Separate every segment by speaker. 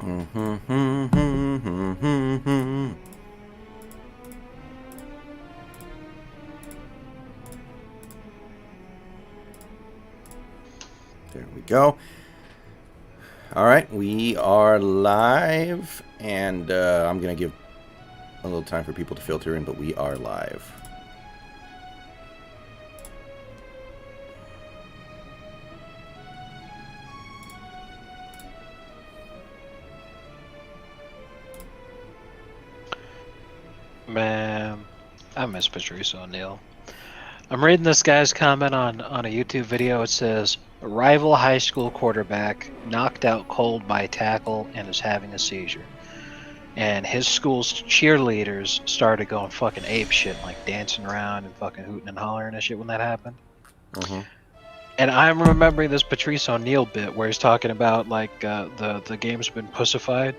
Speaker 1: There we go. All right, we are live, and I'm going to give a little time for people to filter in, but we are live.
Speaker 2: Man, I miss Patrice O'Neal. I'm reading this guy's comment on a YouTube video. It says, a rival high school quarterback knocked out cold by tackle and is having a seizure. And his school's cheerleaders started going fucking ape shit, like dancing around and fucking hooting and hollering and shit when that happened. And I'm remembering this Patrice O'Neal bit where he's talking about like the game's been pussified.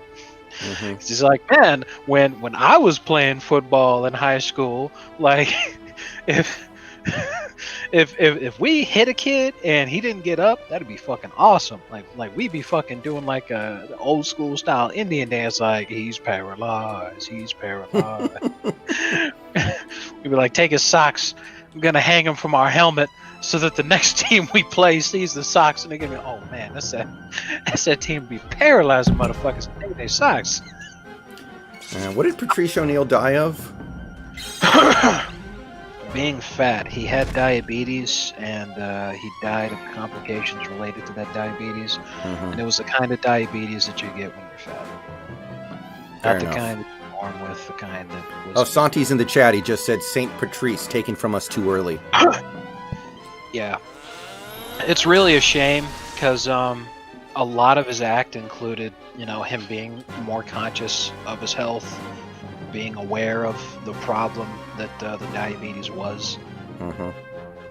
Speaker 2: He's like, man, when I was playing football in high school, like if we hit a kid and he didn't get up, that'd be fucking awesome. Like we'd be fucking doing like a old school style Indian dance, like he's paralyzed. We'd be like, take his socks. I'm gonna hang him from our helmet so that the next team we play sees the socks and they're gonna be, oh man, that's that team be paralyzing motherfuckers and take their socks.
Speaker 1: What did Patrice O'Neal die of?
Speaker 2: Being fat. He had diabetes and he died of complications related to that diabetes. And it was the kind of diabetes that you get when you're fat. Not the kind that you're born with, the kind that was...
Speaker 1: Oh, Santee's in the chat. He just said Saint Patrice taken from us too early.
Speaker 2: Yeah. It's really a shame because a lot of his act included, you know, him being more conscious of his health, being aware of the problem that the diabetes was.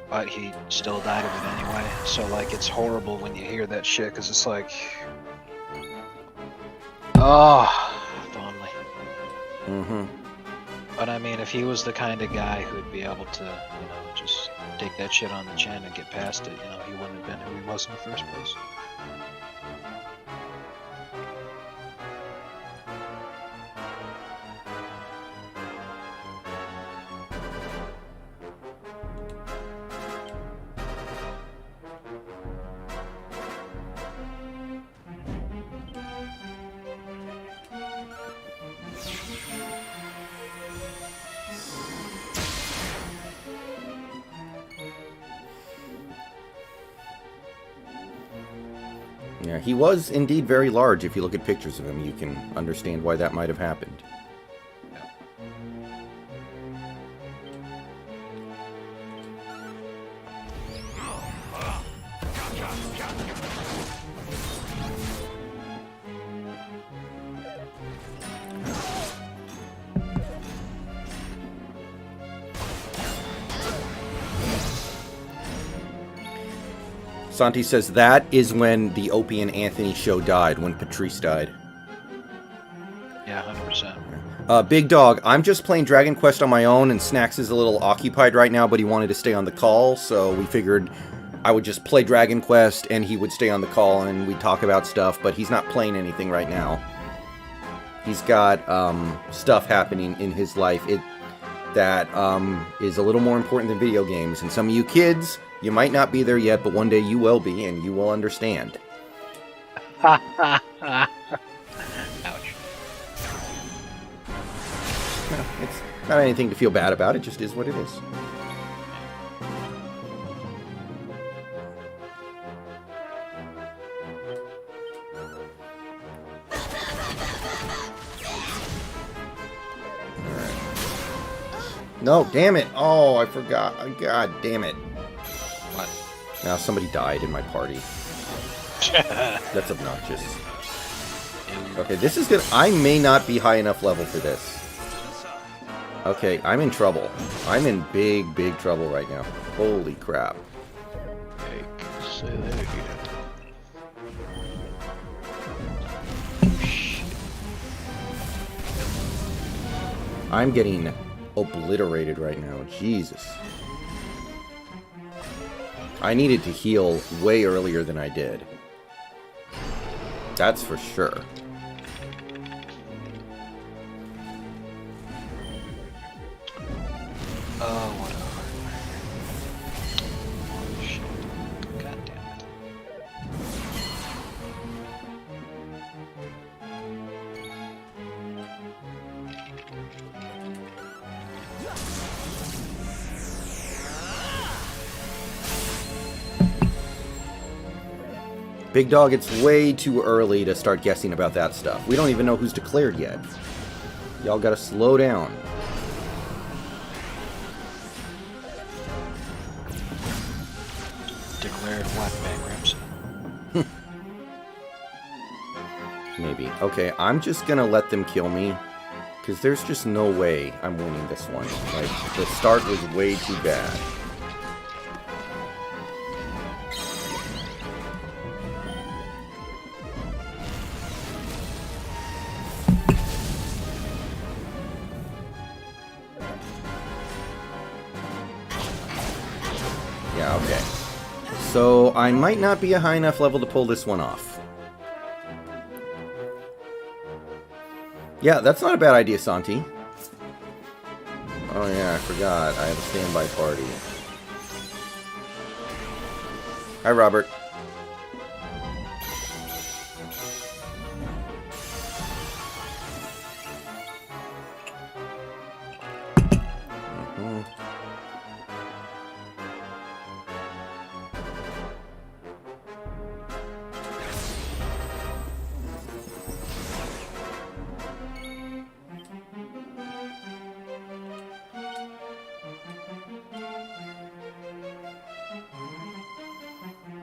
Speaker 2: But he still died of it anyway. So, like, it's horrible when you hear that shit because it's like, oh, if only. But I mean, if he was the kind of guy who'd be able to, you know, just take that shit on the chin and get past it, you know, he wouldn't have been who he was in the first place.
Speaker 1: Yeah, he was indeed very large. If you look at pictures of him, you can understand why that might have happened. Santee says that is when the Opie and Anthony show died, when Patrice died.
Speaker 2: Yeah, 100%.
Speaker 1: Big Dog, I'm just playing Dragon Quest on my own, and Snacks is a little occupied right now, but he wanted to stay on the call, so we figured I would just play Dragon Quest, and he would stay on the call, and we'd talk about stuff, but he's not playing anything right now. He's got stuff happening in his life that is a little more important than video games, and some of you kids... You might not be there yet, but one day you will be, and you will understand.
Speaker 2: Ouch.
Speaker 1: No, it's not anything to feel bad about. It just is what it is. No, damn it. Oh, I forgot. God damn it.
Speaker 2: What?
Speaker 1: Now somebody died in my party. That's obnoxious. Okay, this is good. I may not be high enough level for this. Okay, I'm in trouble. I'm in big, big trouble right now. Holy crap.
Speaker 2: Say that again.
Speaker 1: I'm getting obliterated right now. Jesus. I needed to heal way earlier than I did. That's for sure. Big Dog, it's way too early to start guessing about that stuff. We don't even know who's declared yet. Y'all gotta slow down.
Speaker 2: Declared what, bankruptcy?
Speaker 1: Maybe. Okay, I'm just gonna let them kill me. Because there's just no way I'm winning this one. Like, the start was way too bad. Yeah, okay. So, I might not be a high enough level to pull this one off. Yeah, that's not a bad idea, Santee. Oh yeah, I forgot. I have a standby party. Hi, Robert.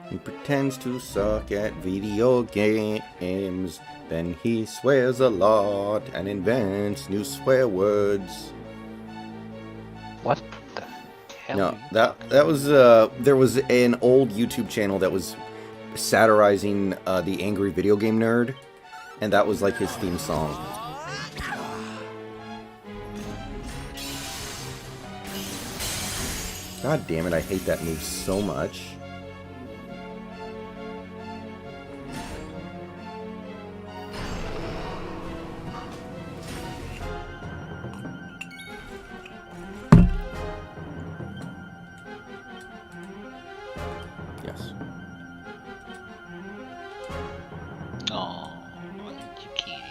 Speaker 1: He pretends to suck at video games, then he swears a lot and invents new swear words.
Speaker 2: What the hell?
Speaker 1: No, that was there was an old YouTube channel that was satirizing the angry video game nerd, and that was like his theme song. God damn it, I hate that move so much. Yes.
Speaker 2: Oh, you kitty.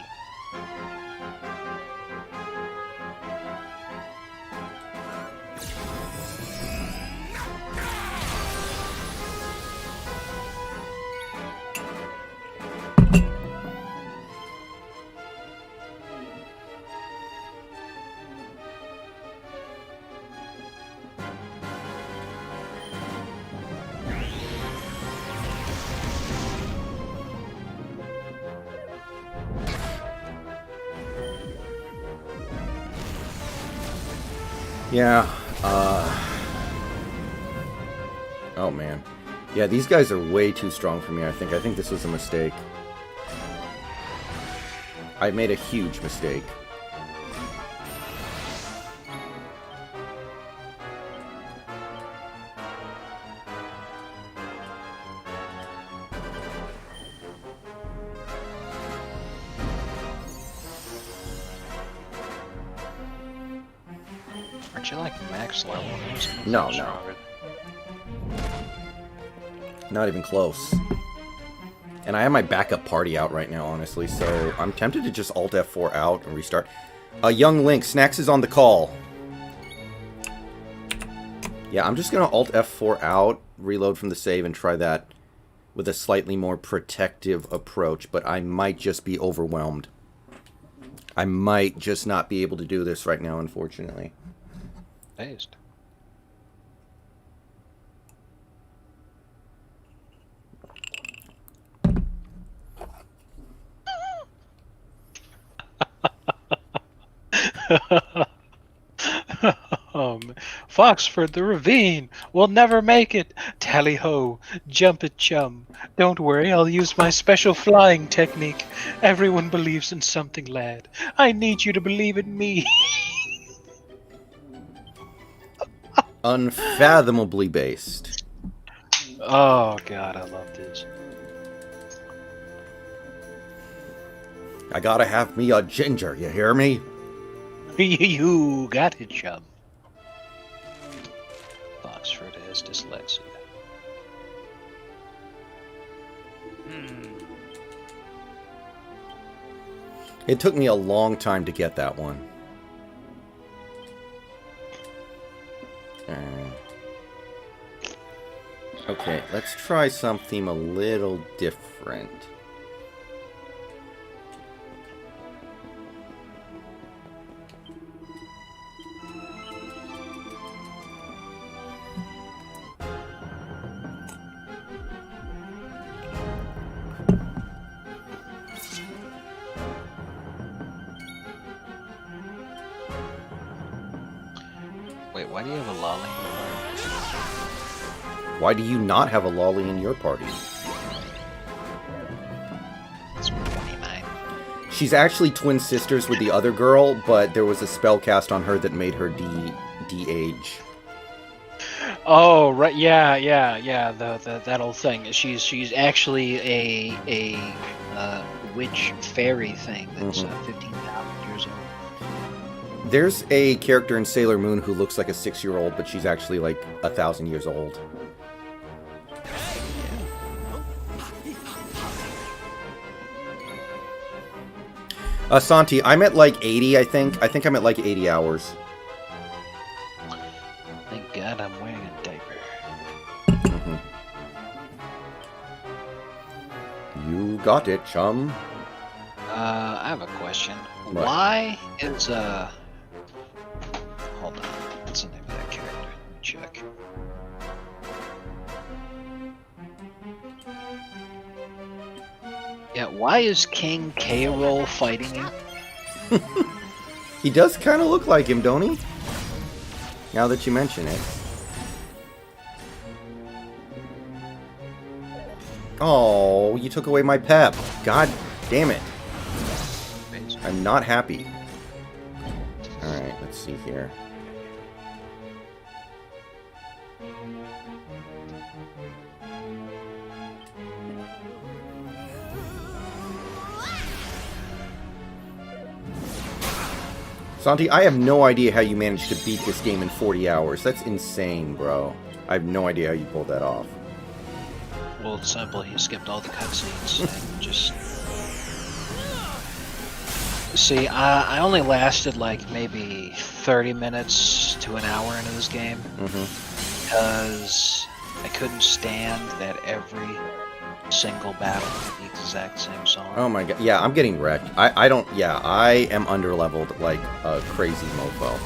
Speaker 1: Yeah, oh man. Yeah, these guys are way too strong for me, I think. I think this was a mistake. I made a huge mistake.
Speaker 2: Aren't you like max level?
Speaker 1: No, no. Not even close. And I have my backup party out right now, honestly, so I'm tempted to just Alt F4 out and restart. Young Link, Snacks is on the call. Yeah, I'm just going to Alt F4 out, reload from the save, and try that with a slightly more protective approach, but I might just be overwhelmed. I might just not be able to do this right now, unfortunately.
Speaker 2: Based. Foxford the Ravine will never make it. Tally ho, jump it, chum. Don't worry, I'll use my special flying technique. Everyone believes in something, lad. I need you to believe in me.
Speaker 1: Unfathomably based.
Speaker 2: Oh god, I love this.
Speaker 1: I gotta have me a ginger, you hear me?
Speaker 2: You got it, chum. Foxford has dyslexia.
Speaker 1: It took me a long time to get that one. Okay, let's try something a little different.
Speaker 2: Wait, why do you have a lolly in your party?
Speaker 1: Why do you not have a lolly in your party?
Speaker 2: It's 29.
Speaker 1: She's actually twin sisters with the other girl, but there was a spell cast on her that made her de-age.
Speaker 2: Oh, right, yeah, that old thing. She's actually a witch fairy thing that's 15,000 years old.
Speaker 1: There's a character in Sailor Moon who looks like a 6-year-old, but she's actually like 1,000 years old. Santee, I'm at like 80, I think. I think I'm at like 80 hours.
Speaker 2: Thank God I'm wearing a diaper.
Speaker 1: You got it, chum.
Speaker 2: I have a question.
Speaker 1: What?
Speaker 2: Why is hold on. What's the name of that character? Let me check. Yeah, why is King K-Roll fighting you?
Speaker 1: He does kind of look like him, don't he? Now that you mention it. Oh, you took away my pep. God damn it. I'm not happy. Alright, let's see here. Santee, I have no idea how you managed to beat this game in 40 hours. That's insane, bro. I have no idea how you pulled that off.
Speaker 2: Well, it's simple. He skipped all the cutscenes and just... See, I only lasted like maybe 30 minutes to an hour into this game. Because I couldn't stand that every single battle with the exact same song.
Speaker 1: Oh my god. Yeah, I'm getting wrecked. I don't... Yeah, I am underleveled like a crazy mofo.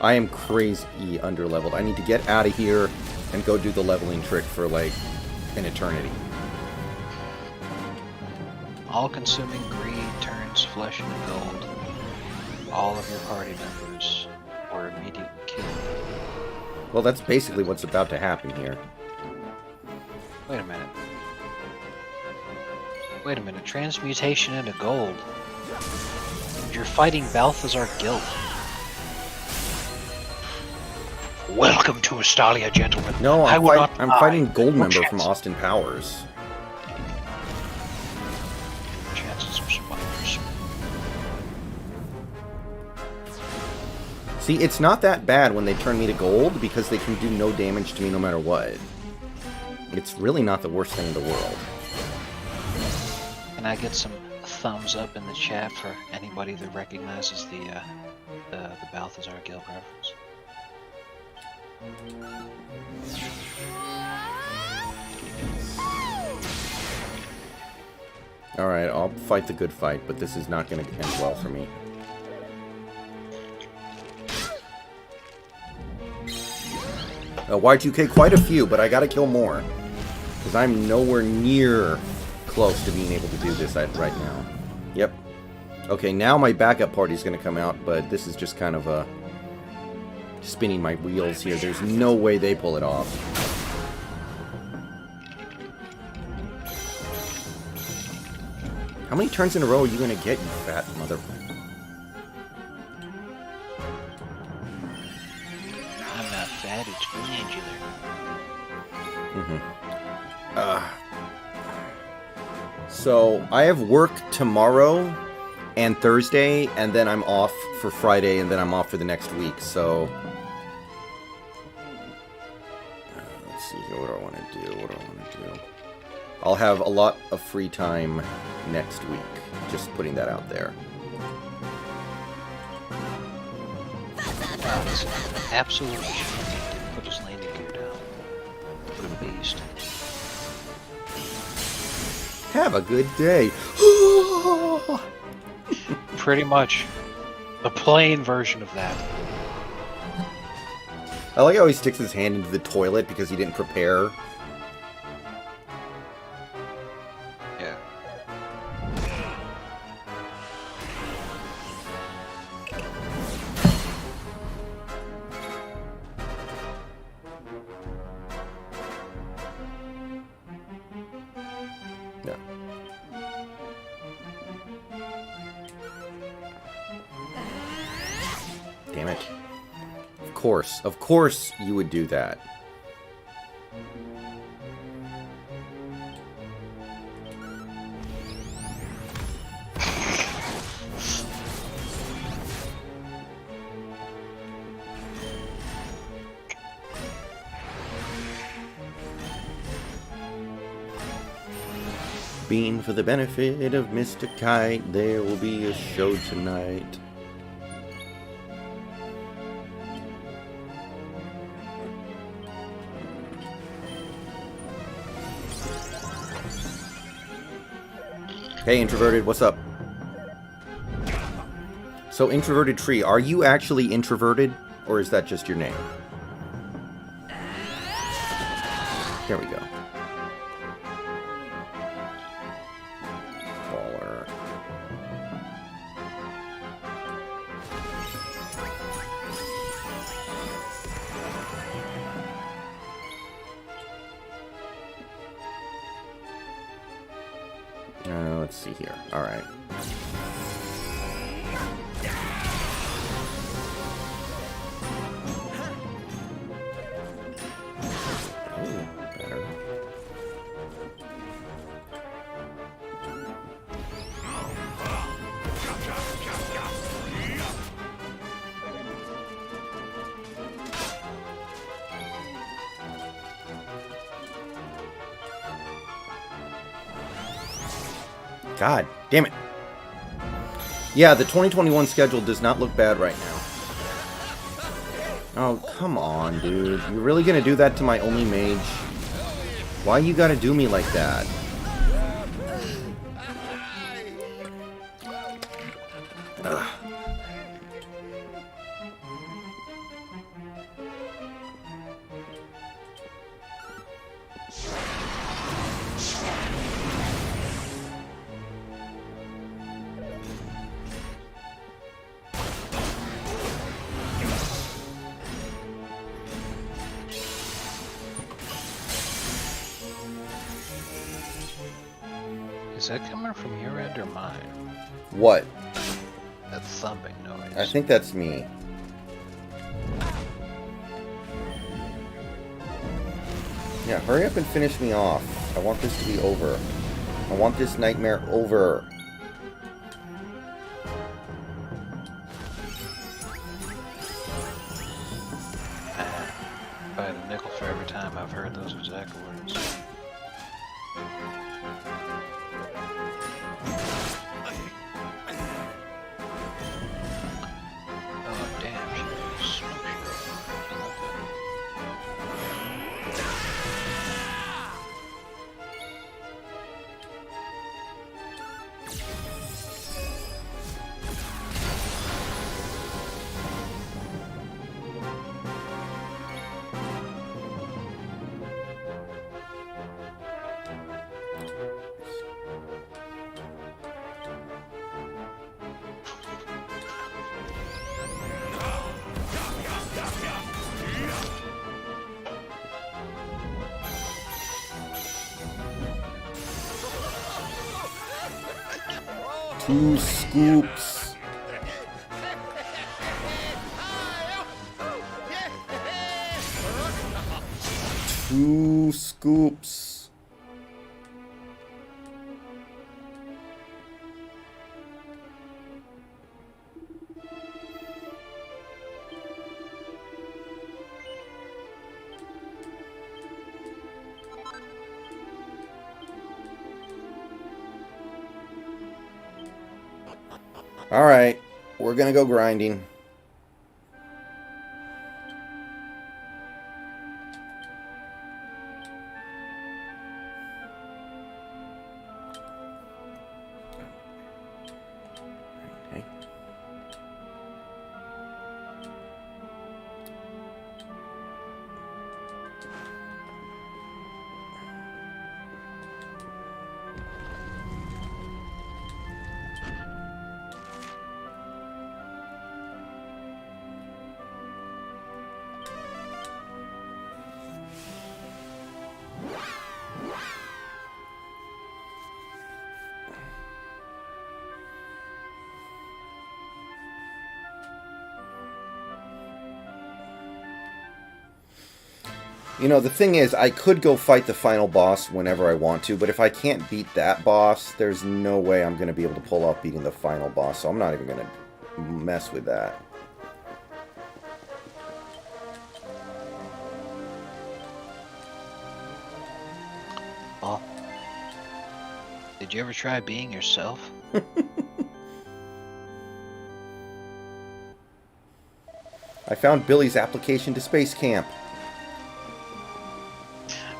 Speaker 1: I am crazy underleveled. I need to get out of here and go do the leveling trick for like an eternity.
Speaker 2: All-consuming greed turns flesh into gold. All of your party members were immediately killed.
Speaker 1: Well, that's basically what's about to happen here.
Speaker 2: Wait a minute. Wait a minute. Transmutation into gold. You're fighting Balthazar Guild. Welcome to Astalia, gentlemen.
Speaker 1: No, I'm fighting Goldmember
Speaker 2: chance.
Speaker 1: from Austin Powers.
Speaker 2: Chances of survivors.
Speaker 1: See, it's not that bad when they turn me to gold because they can do no damage to me no matter what. It's really not the worst thing in the world.
Speaker 2: Can I get some thumbs up in the chat for anybody that recognizes the Balthazar Guild reference?
Speaker 1: Alright, I'll fight the good fight, but this is not going to end well for me. Y2K, quite a few, but I gotta kill more. Because I'm nowhere near close to being able to do this right now. Yep. Okay, now my backup party's gonna come out, but this is just kind of a... spinning my wheels here. There's no way they pull it off. How many turns in a row are you gonna get, you fat mother...
Speaker 2: I'm not fat, it's glandular.
Speaker 1: So, I have work tomorrow and Thursday, and then I'm off for Friday, and then I'm off for the next week, so... let's see here, what do I want to do? I'll have a lot of free time next week. Just putting that out there.
Speaker 2: Wow, this absolutely didn't put his landing gear down. What a beast.
Speaker 1: Have a good day.
Speaker 2: Pretty much the plain version of that.
Speaker 1: I like how he sticks his hand into the toilet because he didn't prepare.
Speaker 2: Yeah.
Speaker 1: No. Damn it. Of course you would do that. Being for the benefit of Mr. Kite, there will be a show tonight. Hey, Introverted, what's up? So, Introverted Tree, are you actually introverted, or is that just your name? There we go. Baller. Let's see here. All right. Oh, better. God damn it. Yeah, the 2021 schedule does not look bad right now. Oh, come on, dude. You're really gonna do that to my only mage? Why you gotta do me like that? Ugh.
Speaker 2: Is that coming from your end or mine?
Speaker 1: What?
Speaker 2: That thumping noise.
Speaker 1: I think that's me. Yeah, hurry up and finish me off. I want this to be over. I want this nightmare over.
Speaker 2: By the nickel for every time I've heard those exact words. Oh damn, she smoked
Speaker 1: Two scoops. Two scoops. Alright, we're gonna go grinding. You know, the thing is, I could go fight the final boss whenever I want to, but if I can't beat that boss, there's no way I'm going to be able to pull off beating the final boss, so I'm not even going to mess with that.
Speaker 2: Well, did you ever try being yourself?
Speaker 1: I found Billy's application to space camp.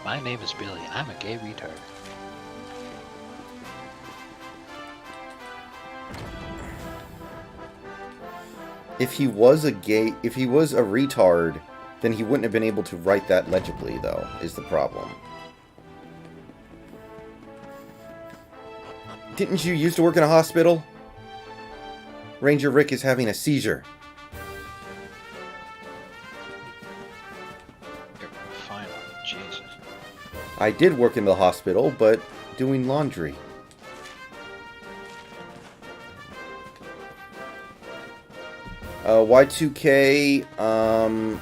Speaker 2: My name is Billy, and I'm a gay retard.
Speaker 1: If he was a retard, then he wouldn't have been able to write that legibly, though, is the problem. Didn't you used to work in a hospital? Ranger Rick is having a seizure.
Speaker 2: Finally, Jesus.
Speaker 1: I did work in the hospital, but doing laundry. Y2K, I'm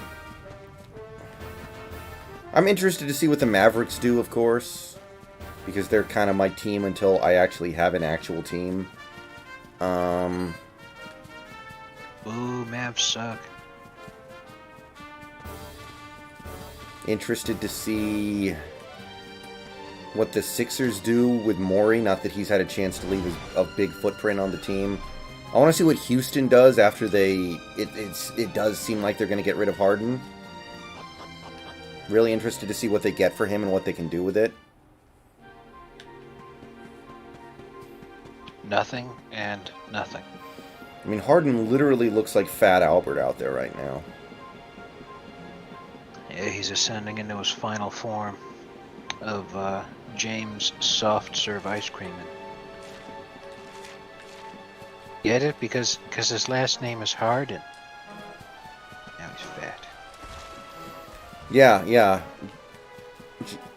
Speaker 1: interested to see what the Mavericks do, of course, because they're kind of my team until I actually have an actual team.
Speaker 2: Ooh, Mavs suck.
Speaker 1: Interested to see what the Sixers do with Morey, not that he's had a chance to leave a big footprint on the team. I want to see what Houston does after it does seem like they're going to get rid of Harden. Really interested to see what they get for him and what they can do with it.
Speaker 2: Nothing and nothing.
Speaker 1: I mean, Harden literally looks like Fat Albert out there right now.
Speaker 2: Yeah, he's ascending into his final form of James soft serve ice cream. Get it? Because his last name is Harden. Now he's fat.
Speaker 1: Yeah.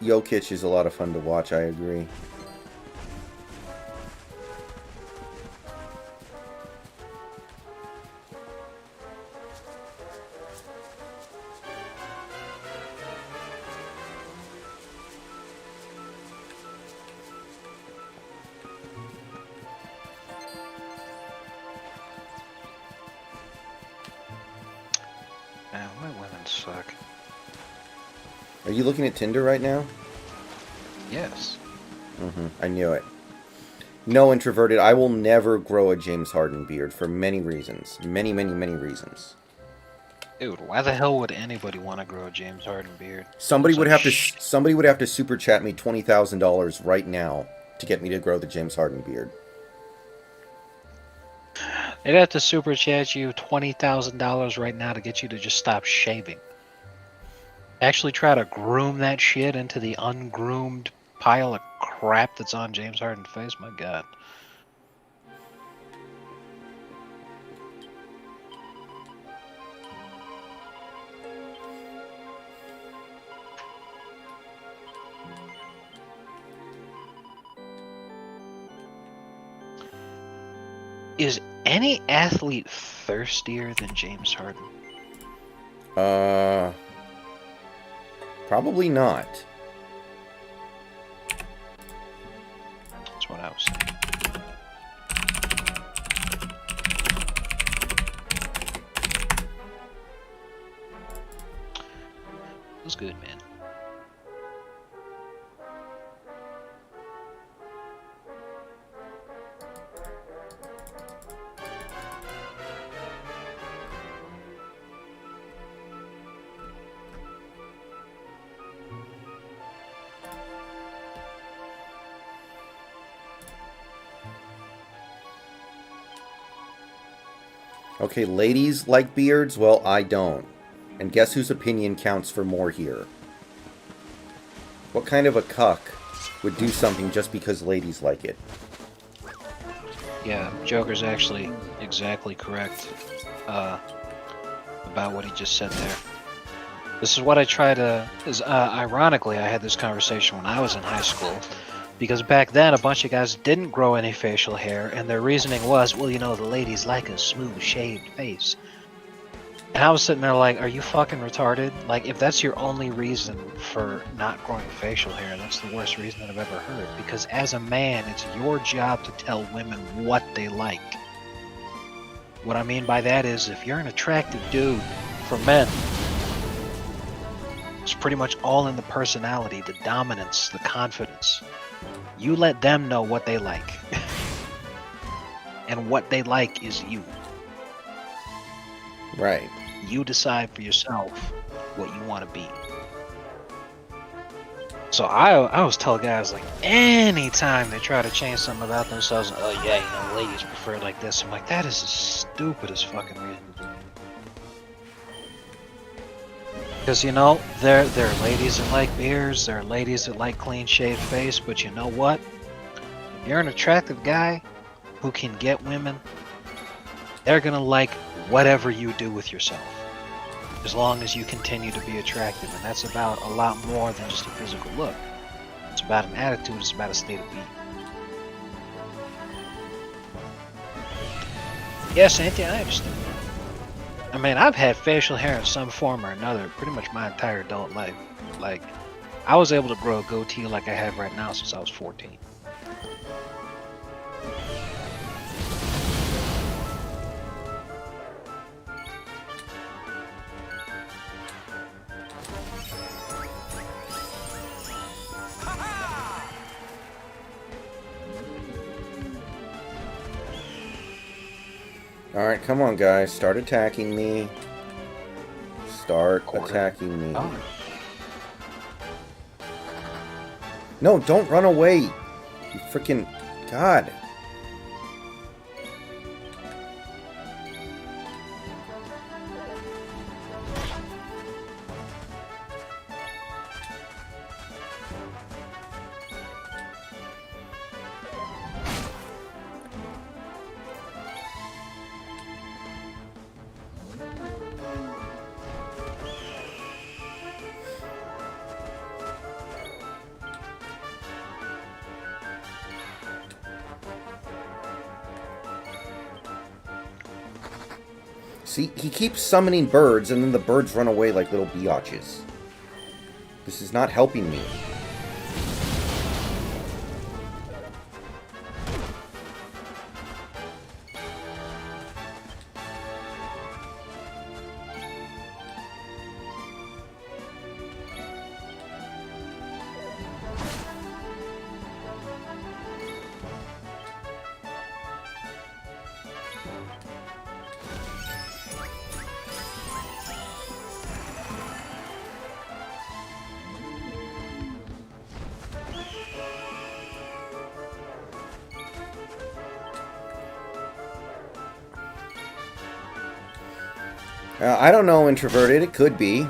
Speaker 1: HaWKx is a lot of fun to watch, I agree.
Speaker 2: My women suck.
Speaker 1: Are you looking at Tinder right now?
Speaker 2: Yes.
Speaker 1: I knew it. No, introverted. I will never grow a James Harden beard for many reasons. Many reasons.
Speaker 2: Dude, why the hell would anybody want to grow a James Harden beard?
Speaker 1: Somebody would have to super chat me $20,000 right now to get me to grow the James Harden beard.
Speaker 2: They'd have to super chat you $20,000 right now to get you to just stop shaving. Actually try to groom that shit into the ungroomed pile of crap that's on James Harden's face. My God. Is any athlete thirstier than James Harden?
Speaker 1: Probably not.
Speaker 2: That's what I was saying. It was good, man.
Speaker 1: Okay, ladies like beards? Well, I don't. And guess whose opinion counts for more here? What kind of a cuck would do something just because ladies like it?
Speaker 2: Yeah, Joker's actually exactly correct about what he just said there. This is what I try to... ironically, I had this conversation when I was in high school. Because back then, a bunch of guys didn't grow any facial hair, and their reasoning was, well, you know, the ladies like a smooth, shaved face. And I was sitting there like, are you fucking retarded? Like, if that's your only reason for not growing facial hair, that's the worst reason that I've ever heard. Because as a man, it's your job to tell women what they like. What I mean by that is, if you're an attractive dude, for men, it's pretty much all in the personality, the dominance, the confidence. You let them know what they like. And what they like is you.
Speaker 1: Right.
Speaker 2: You decide for yourself what you want to be. So I always tell guys, like, anytime they try to change something about themselves, oh yeah, you know, ladies prefer it like this. I'm like, that is the stupidest fucking reason to do it. Because, you know, there are ladies that like beards, there are ladies that like clean shaved face, but you know what? If you're an attractive guy who can get women, they're gonna like whatever you do with yourself, as long as you continue to be attractive. And that's about a lot more than just a physical look. It's about an attitude, it's about a state of being. Yes, Santee, I understand. I mean, I've had facial hair in some form or another pretty much my entire adult life. Like, I was able to grow a goatee like I have right now since I was 14.
Speaker 1: Alright, come on, guys. Start attacking me. Start attacking me.
Speaker 2: Oh.
Speaker 1: No, don't run away. You freaking... God. See, he keeps summoning birds, and then the birds run away like little biatches. This is not helping me. I don't know, introverted. It could be.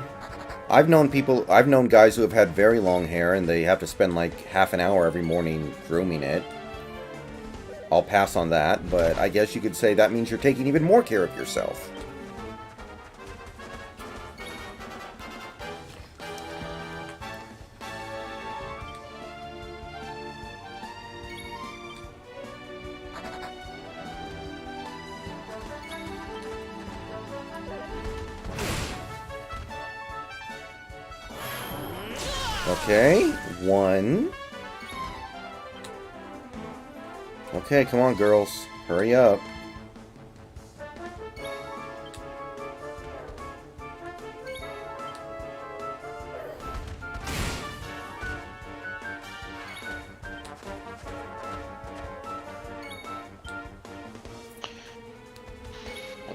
Speaker 1: I've known guys who have had very long hair and they have to spend like half an hour every morning grooming it. I'll pass on that, but I guess you could say that means you're taking even more care of yourself. Okay, one. Okay, come on, girls. Hurry up.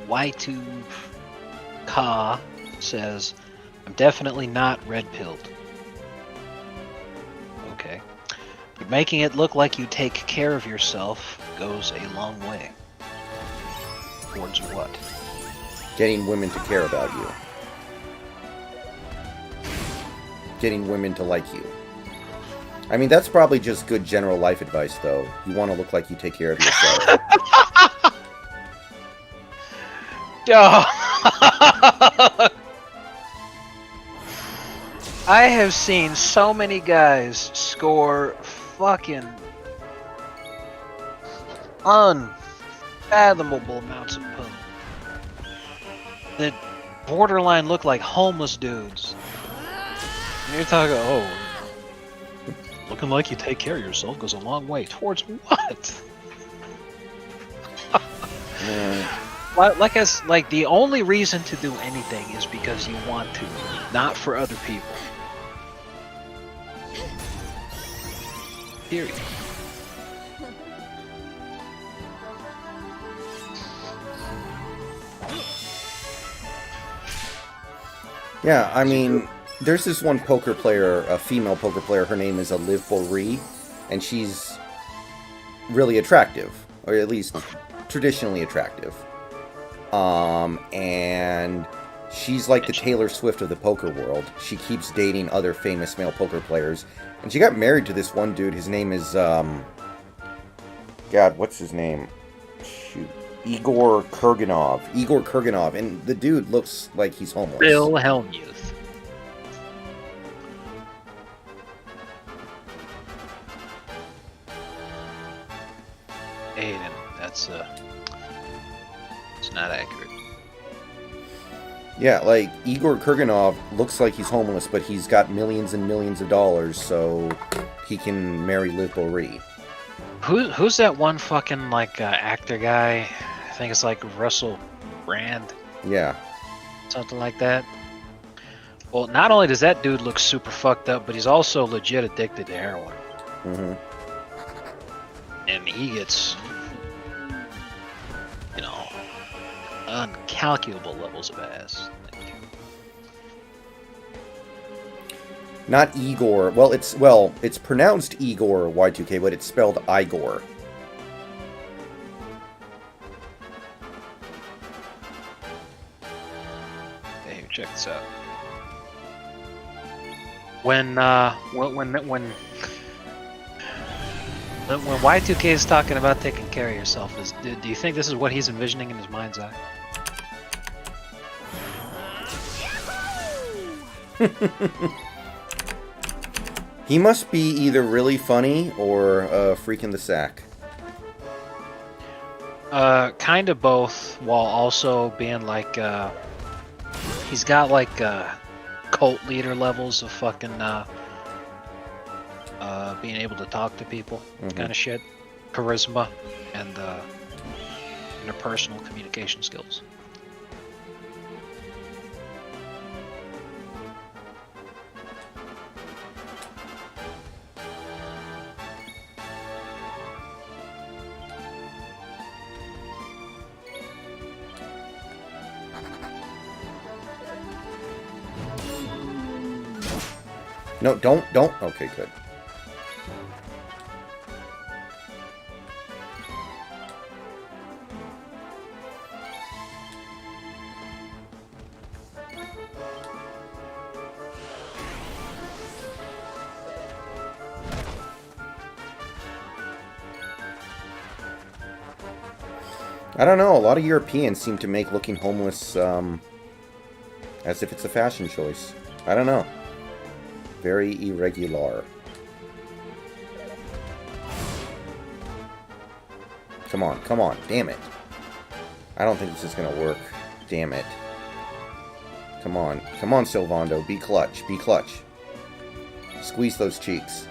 Speaker 2: Y2Ka says, I'm definitely not red-pilled. Okay. But making it look like you take care of yourself goes a long way. Towards what?
Speaker 1: Getting women to care about you. Getting women to like you. I mean, that's probably just good general life advice, though. You want to look like you take care of yourself.
Speaker 2: I have seen so many guys score fucking unfathomable amounts of poop that borderline look like homeless dudes. And you're talking, oh, looking like you take care of yourself goes a long way. Towards what? Like the only reason to do anything is because you want to, not for other people. Period.
Speaker 1: Yeah, I mean, there's this one poker player, a female poker player, her name is Olive Bory, and she's really attractive, or at least traditionally attractive. And she's like the Taylor Swift of the poker world. She keeps dating other famous male poker players, and she got married to this one dude. His name is, God, what's his name? Shoot. Igor Kurganov, and the dude looks like he's homeless.
Speaker 2: Real Helmuth. Aiden, that's it's not accurate.
Speaker 1: Yeah, like Igor Kurganov looks like he's homeless, but he's got millions and millions of dollars, so he can marry Liv Bory.
Speaker 2: Who's that one fucking like actor guy? I think it's like Russell Brand.
Speaker 1: Yeah.
Speaker 2: Something like that. Well, not only does that dude look super fucked up, but he's also legit addicted to heroin.
Speaker 1: Mm-hmm.
Speaker 2: And he gets, you know, uncalculable levels of ass.
Speaker 1: Not Igor. Well, it's pronounced Igor Y2K, but it's spelled Igor.
Speaker 2: Hey, check this out. When Y2K is talking about taking care of yourself, do you think this is what he's envisioning in his mind's eye?
Speaker 1: He must be either really funny or a freak in the sack.
Speaker 2: Kind of both, while also being like, he's got like cult leader levels of fucking being able to talk to people, kind of shit, charisma, and interpersonal communication skills.
Speaker 1: No, don't. Okay, good. I don't know, a lot of Europeans seem to make looking homeless, as if it's a fashion choice. I don't know. Very irregular. Come on, damn it. I don't think this is gonna work. Damn it. Come on, Silvando, be clutch. Squeeze those cheeks.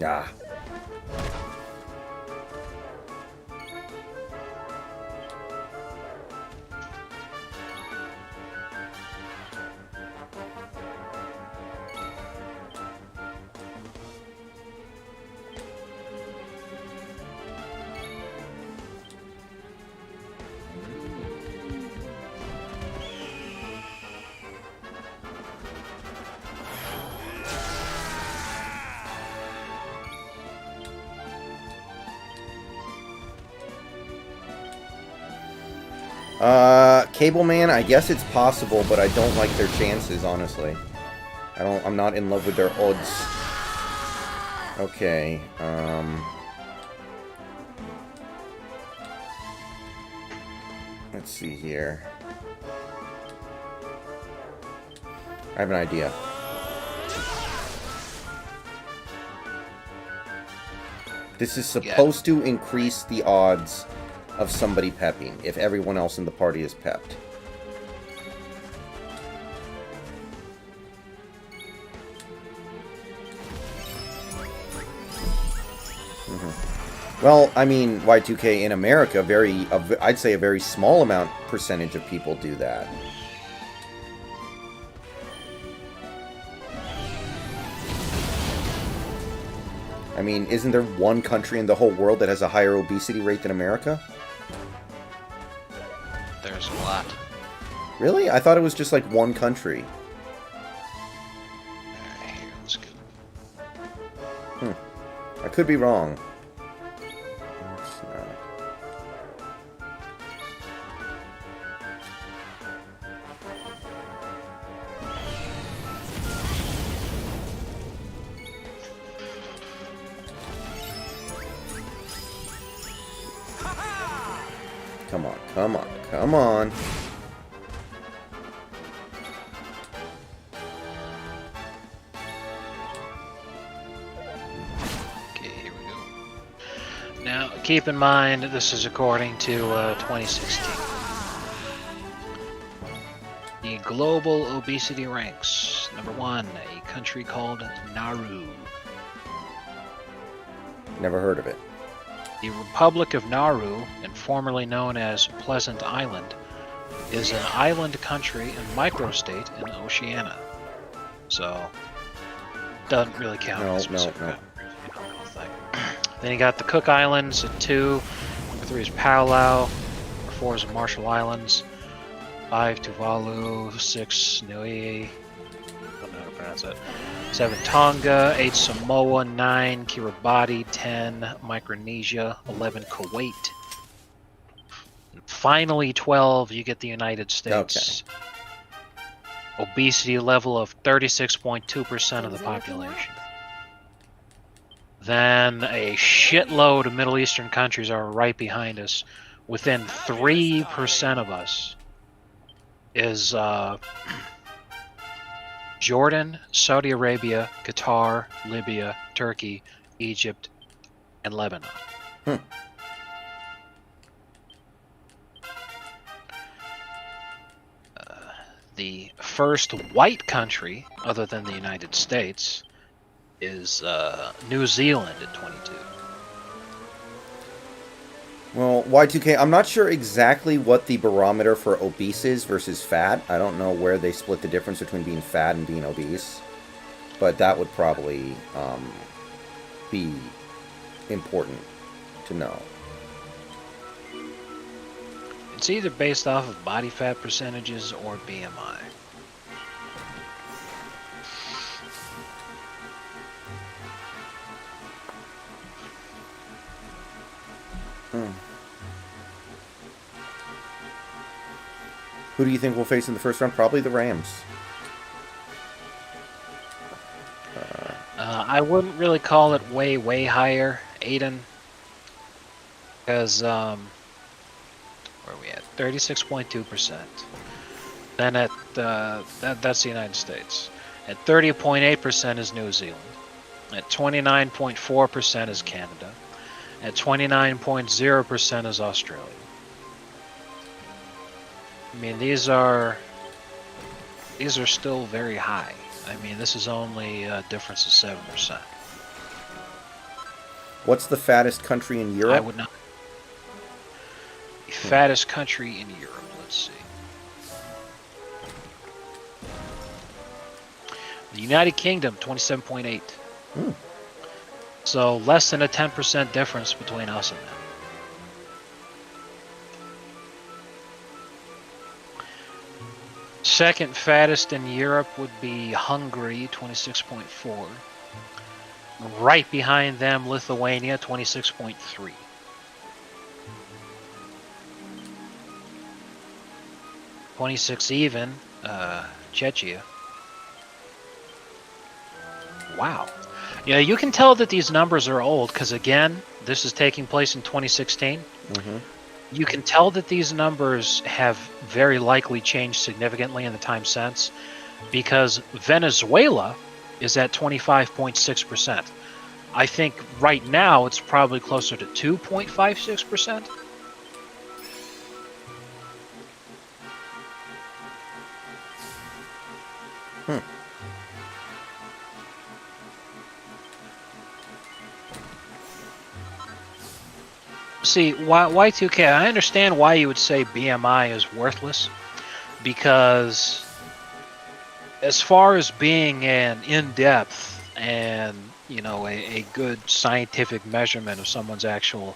Speaker 1: Ah. Cable Man, I guess it's possible, but I don't like their chances, honestly. I'm not in love with their odds. Okay, let's see here. I have an idea. This is supposed to increase the odds of somebody pepping if everyone else in the party is pepped. Well, I mean, Y2K in America, I'd say a very small percentage of people do that. I mean, isn't there one country in the whole world that has a higher obesity rate than America?
Speaker 2: There's a lot.
Speaker 1: Really? I thought it was just like one country.
Speaker 2: Alright, here, let's go.
Speaker 1: I could be wrong. Come on, come on, come on.
Speaker 2: Okay, here we go. Now, keep in mind, this is according to 2016. The global obesity ranks. Number 1, a country called Nauru.
Speaker 1: Never heard of it.
Speaker 2: The Republic of Nauru, and formerly known as Pleasant Island, is an island country and microstate in Oceania. So, doesn't really count as specific country, thing. Then you got the Cook Islands at 2. Number 3 is Palau. Number 4 is the Marshall Islands. 5, Tuvalu. 6, Niue. I don't know how to pronounce that. 7, Tonga. 8, Samoa. 9, Kiribati. 10, Micronesia. 11, Kuwait. And finally, 12, you get the United States. Okay. Obesity level of 36.2% of the population. Then a shitload of Middle Eastern countries are right behind us. Within 3% of us is Jordan, Saudi Arabia, Qatar, Libya, Turkey, Egypt, and Lebanon. The first white country, other than the United States, is New Zealand at 22.
Speaker 1: Well, Y2K, I'm not sure exactly what the barometer for obese is versus fat. I don't know where they split the difference between being fat and being obese. But that would probably be important to know.
Speaker 2: It's either based off of body fat percentages or BMI.
Speaker 1: Who do you think we'll face in the first round? Probably the Rams.
Speaker 2: I wouldn't really call it way higher, Aiden. Because, where are we at? 36.2%. Then at, that's the United States. At 30.8% is New Zealand. At 29.4% is Canada. At 29.0% is Australia. I mean, these are still very high. I mean, this is only a difference of 7%.
Speaker 1: What's the fattest country in Europe?
Speaker 2: I would not. The fattest country in Europe. Let's see. The United Kingdom, 27.8. So less than a 10% difference between us and them. Second fattest in Europe would be Hungary, 26.4. Right behind them, Lithuania, 26.3. .26 even, Czechia. Wow. Yeah, you can tell that these numbers are old because, again, this is taking place in 2016. You can tell that these numbers have very likely changed significantly in the time since. because Venezuela is at 25.6%. I think right now it's probably closer to 2.56%. See, Y2K, I understand why you would say BMI is worthless, because as far as being an in-depth and, you know, a good scientific measurement of someone's actual,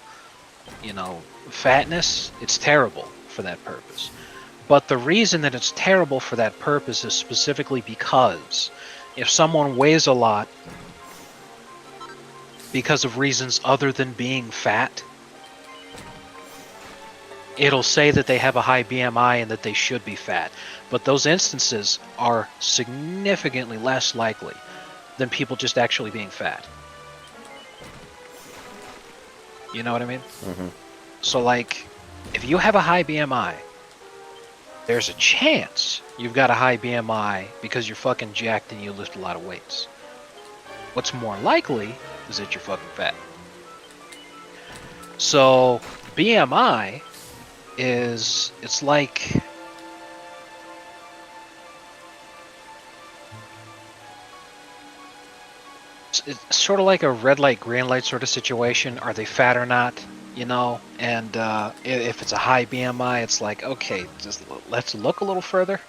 Speaker 2: you know, fatness, it's terrible for that purpose. But the reason that it's terrible for that purpose is specifically because if someone weighs a lot because of reasons other than being fat, it'll say that they have a high BMI and that they should be fat. But those instances are significantly less likely than people just actually being fat. You know what I mean?
Speaker 1: Mm-hmm.
Speaker 2: So, like, if you have a high BMI, there's a chance you've got a high BMI because you're fucking jacked and you lift a lot of weights. What's more likely is that you're fucking fat. So, BMI is, it's like, it's sort of like a red light, green light sort of situation. Are they fat or not? You know, and if it's a high BMI, it's like, okay, just let's look a little further.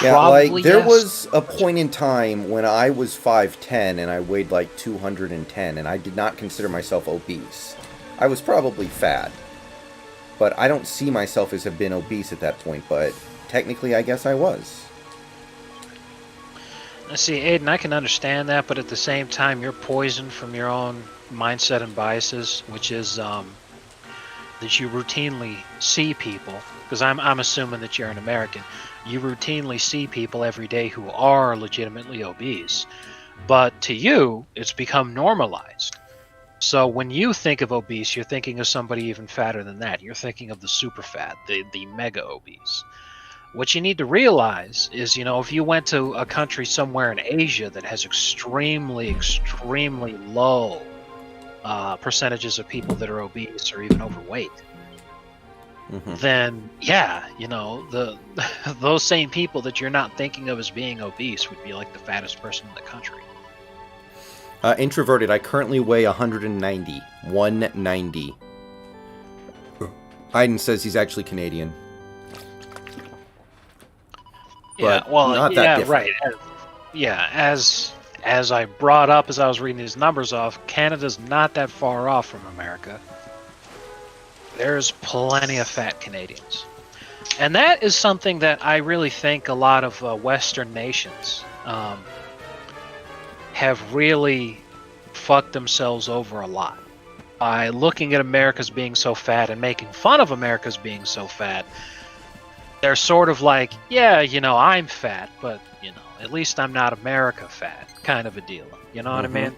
Speaker 1: Yeah,
Speaker 2: Probably
Speaker 1: like, there
Speaker 2: yes.
Speaker 1: was a point in time when I was 5'10", and I weighed like 210, and I did not consider myself obese. I was probably fat, but I don't see myself as have been obese at that point, but technically I guess I was.
Speaker 2: See, Aiden, I can understand that, but at the same time, you're poisoned from your own mindset and biases, which is that you routinely see people, because I'm assuming that you're an American, you routinely see people every day who are legitimately obese, but to you, it's become normalized. So when you think of obese, you're thinking of somebody even fatter than that. You're thinking of the super fat, the mega obese. What you need to realize is, you know, if you went to a country somewhere in Asia that has extremely, extremely low percentages of people that are obese or even overweight, then, yeah, you know, those same people that you're not thinking of as being obese would be like the fattest person in the country.
Speaker 1: Introverted, I currently weigh 190. 190. Aiden says he's actually Canadian.
Speaker 2: Yeah,
Speaker 1: But
Speaker 2: well,
Speaker 1: not that
Speaker 2: yeah,
Speaker 1: different.
Speaker 2: right. Yeah, as I brought up as I was reading these numbers off, Canada's not that far off from America. There's plenty of fat Canadians. And that is something that I really think a lot of Western nations have really fucked themselves over a lot. By looking at America's being so fat and making fun of America's being so fat, they're sort of like, yeah, you know, I'm fat, but, you know, at least I'm not America fat, kind of a deal. You know what I mean?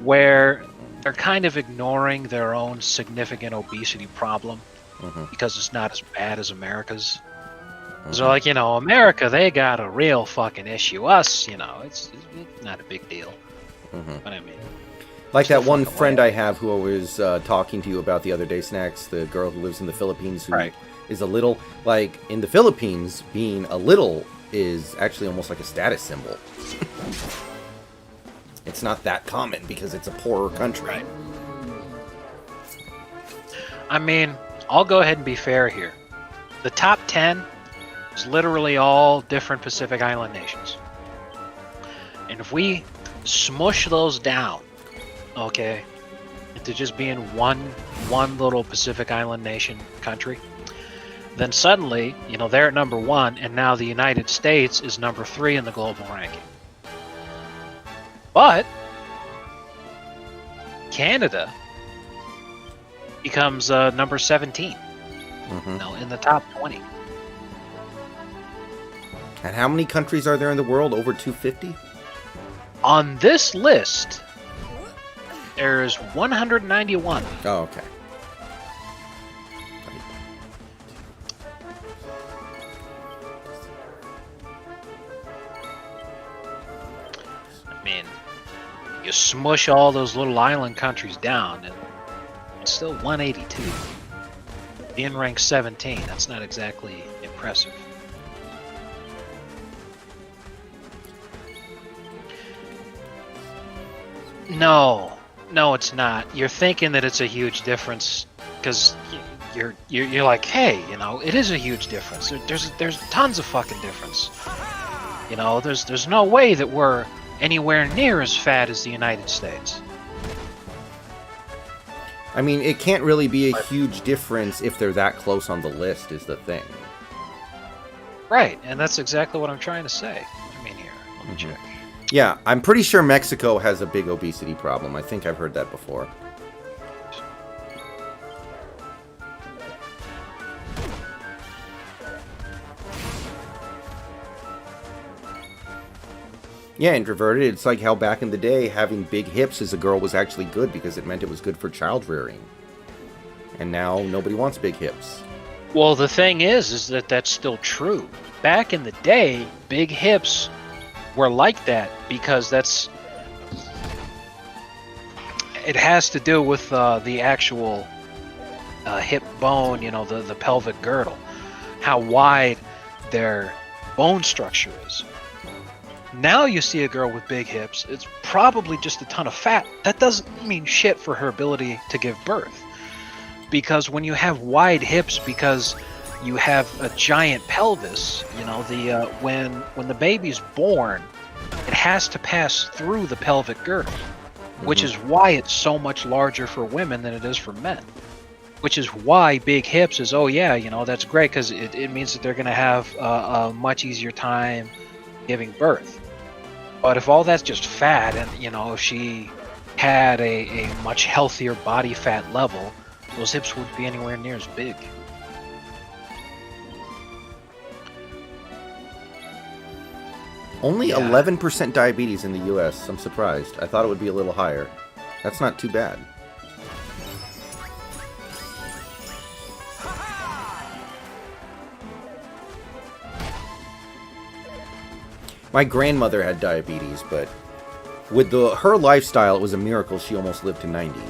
Speaker 2: Where they're kind of ignoring their own significant obesity problem because it's not as bad as America's. So, like, you know, America, they got a real fucking issue. Us, you know, it's not a big deal. But I mean,
Speaker 1: Like that one
Speaker 2: fucking
Speaker 1: friend
Speaker 2: way.
Speaker 1: I have who I was talking to you about the other day, Snacks, the girl who lives in the Philippines who is a little, like, in the Philippines, being a little is actually almost like a status symbol. It's not that common because it's a poorer country.
Speaker 2: Right. I mean, I'll go ahead and be fair here. The top 10 is literally all different Pacific Island nations. And if we smush those down, okay, into just being one little Pacific Island nation country, then suddenly, you know, they're at number 1, and now the United States is number 3 in the global ranking. But Canada becomes number 17, in the top 20.
Speaker 1: And how many countries are there in the world? Over 250?
Speaker 2: On this list, there's 191.
Speaker 1: Oh, okay.
Speaker 2: mean, you smush all those little island countries down, and it's still 182. Being ranked 17, that's not exactly impressive. No, it's not. You're thinking that it's a huge difference because you're like, hey, you know, it is a huge difference. There's tons of fucking difference. You know, there's no way that we're anywhere near as fat as the United States.
Speaker 1: I mean, it can't really be a huge difference if they're that close on the list, is the thing.
Speaker 2: Right, and that's exactly what I'm trying to say. I mean, here, let me check.
Speaker 1: Yeah, I'm pretty sure Mexico has a big obesity problem. I think I've heard that before. Yeah, introverted. It's like how back in the day, having big hips as a girl was actually good because it meant it was good for child rearing. And now nobody wants big hips.
Speaker 2: Well, the thing is that that's still true. Back in the day, big hips were like that because it has to do with the actual hip bone, you know, the pelvic girdle, how wide their bone structure is. Now you see a girl with big hips, it's probably just a ton of fat. That doesn't mean shit for her ability to give birth. Because when you have wide hips, because you have a giant pelvis, you know, when the baby's born, it has to pass through the pelvic girdle, which is why it's so much larger for women than it is for men. Which is why big hips is, oh yeah, you know, that's great because it means that they're going to have a much easier time giving birth. But if all that's just fat, and you know, if she had a much healthier body fat level, those hips wouldn't be anywhere near as big.
Speaker 1: Only 11% diabetes in the U.S. I'm surprised. I thought it would be a little higher. That's not too bad. My grandmother had diabetes, but with her lifestyle, it was a miracle she almost lived to 90.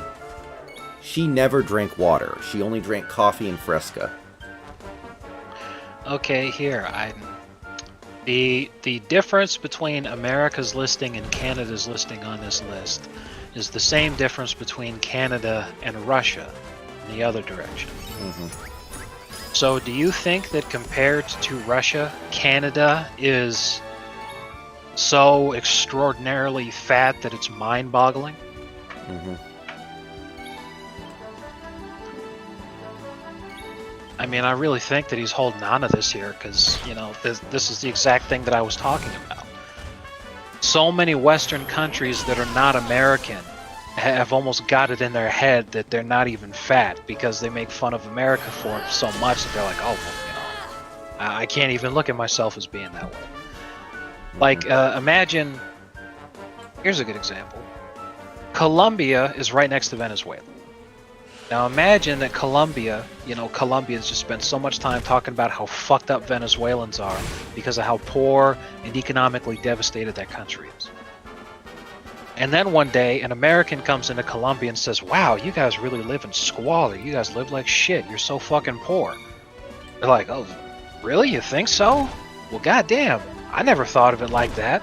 Speaker 1: She never drank water. She only drank coffee and Fresca.
Speaker 2: Okay, here, the difference between America's listing and Canada's listing on this list is the same difference between Canada and Russia in the other direction. So do you think that compared to Russia, Canada is so extraordinarily fat that it's mind-boggling? I mean, I really think that he's holding on to this here because, you know, this is the exact thing that I was talking about. So many Western countries that are not American have almost got it in their head that they're not even fat because they make fun of America for it so much that they're like, oh, well, you know, I can't even look at myself as being that way. Like, imagine, here's a good example. Colombia is right next to Venezuela. Now imagine that Colombia, you know, Colombians just spent so much time talking about how fucked up Venezuelans are because of how poor and economically devastated that country is. And then one day, an American comes into Colombia and says, wow, you guys really live in squalor. You guys live like shit. You're so fucking poor. They're like, oh, really? You think so? Well, goddamn. I never thought of it like that.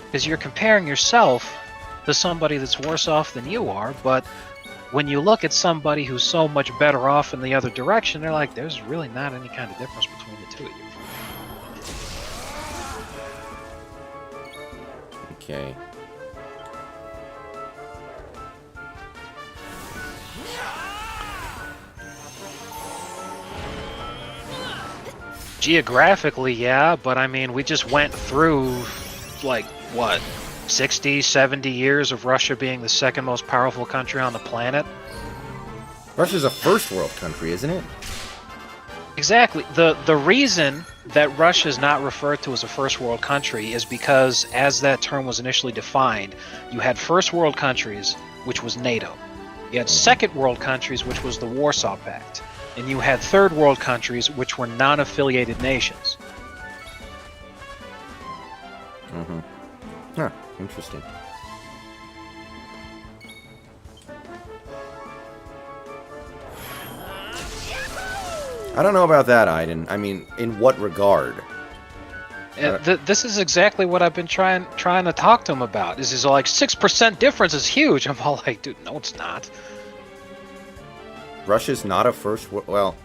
Speaker 2: Because you're comparing yourself to somebody that's worse off than you are, but when you look at somebody who's so much better off in the other direction, they're like, there's really not any kind of difference between the two of you.
Speaker 1: Okay.
Speaker 2: Geographically, yeah, but I mean, we just went through, like, what, 60, 70 years of Russia being the second most powerful country on the planet?
Speaker 1: Russia's a first world country, isn't it?
Speaker 2: Exactly. The reason that Russia is not referred to as a first world country is because, as that term was initially defined, you had first world countries, which was NATO. You had second world countries, which was the Warsaw Pact. And you had third world countries, which were non-affiliated nations.
Speaker 1: Huh. Interesting. I don't know about that, Aiden. I mean, in what regard?
Speaker 2: This is exactly what I've been trying to talk to him about. Is he's like 6% difference is huge. I'm all like, dude, no, it's not.
Speaker 1: Russia's not a first world. Well,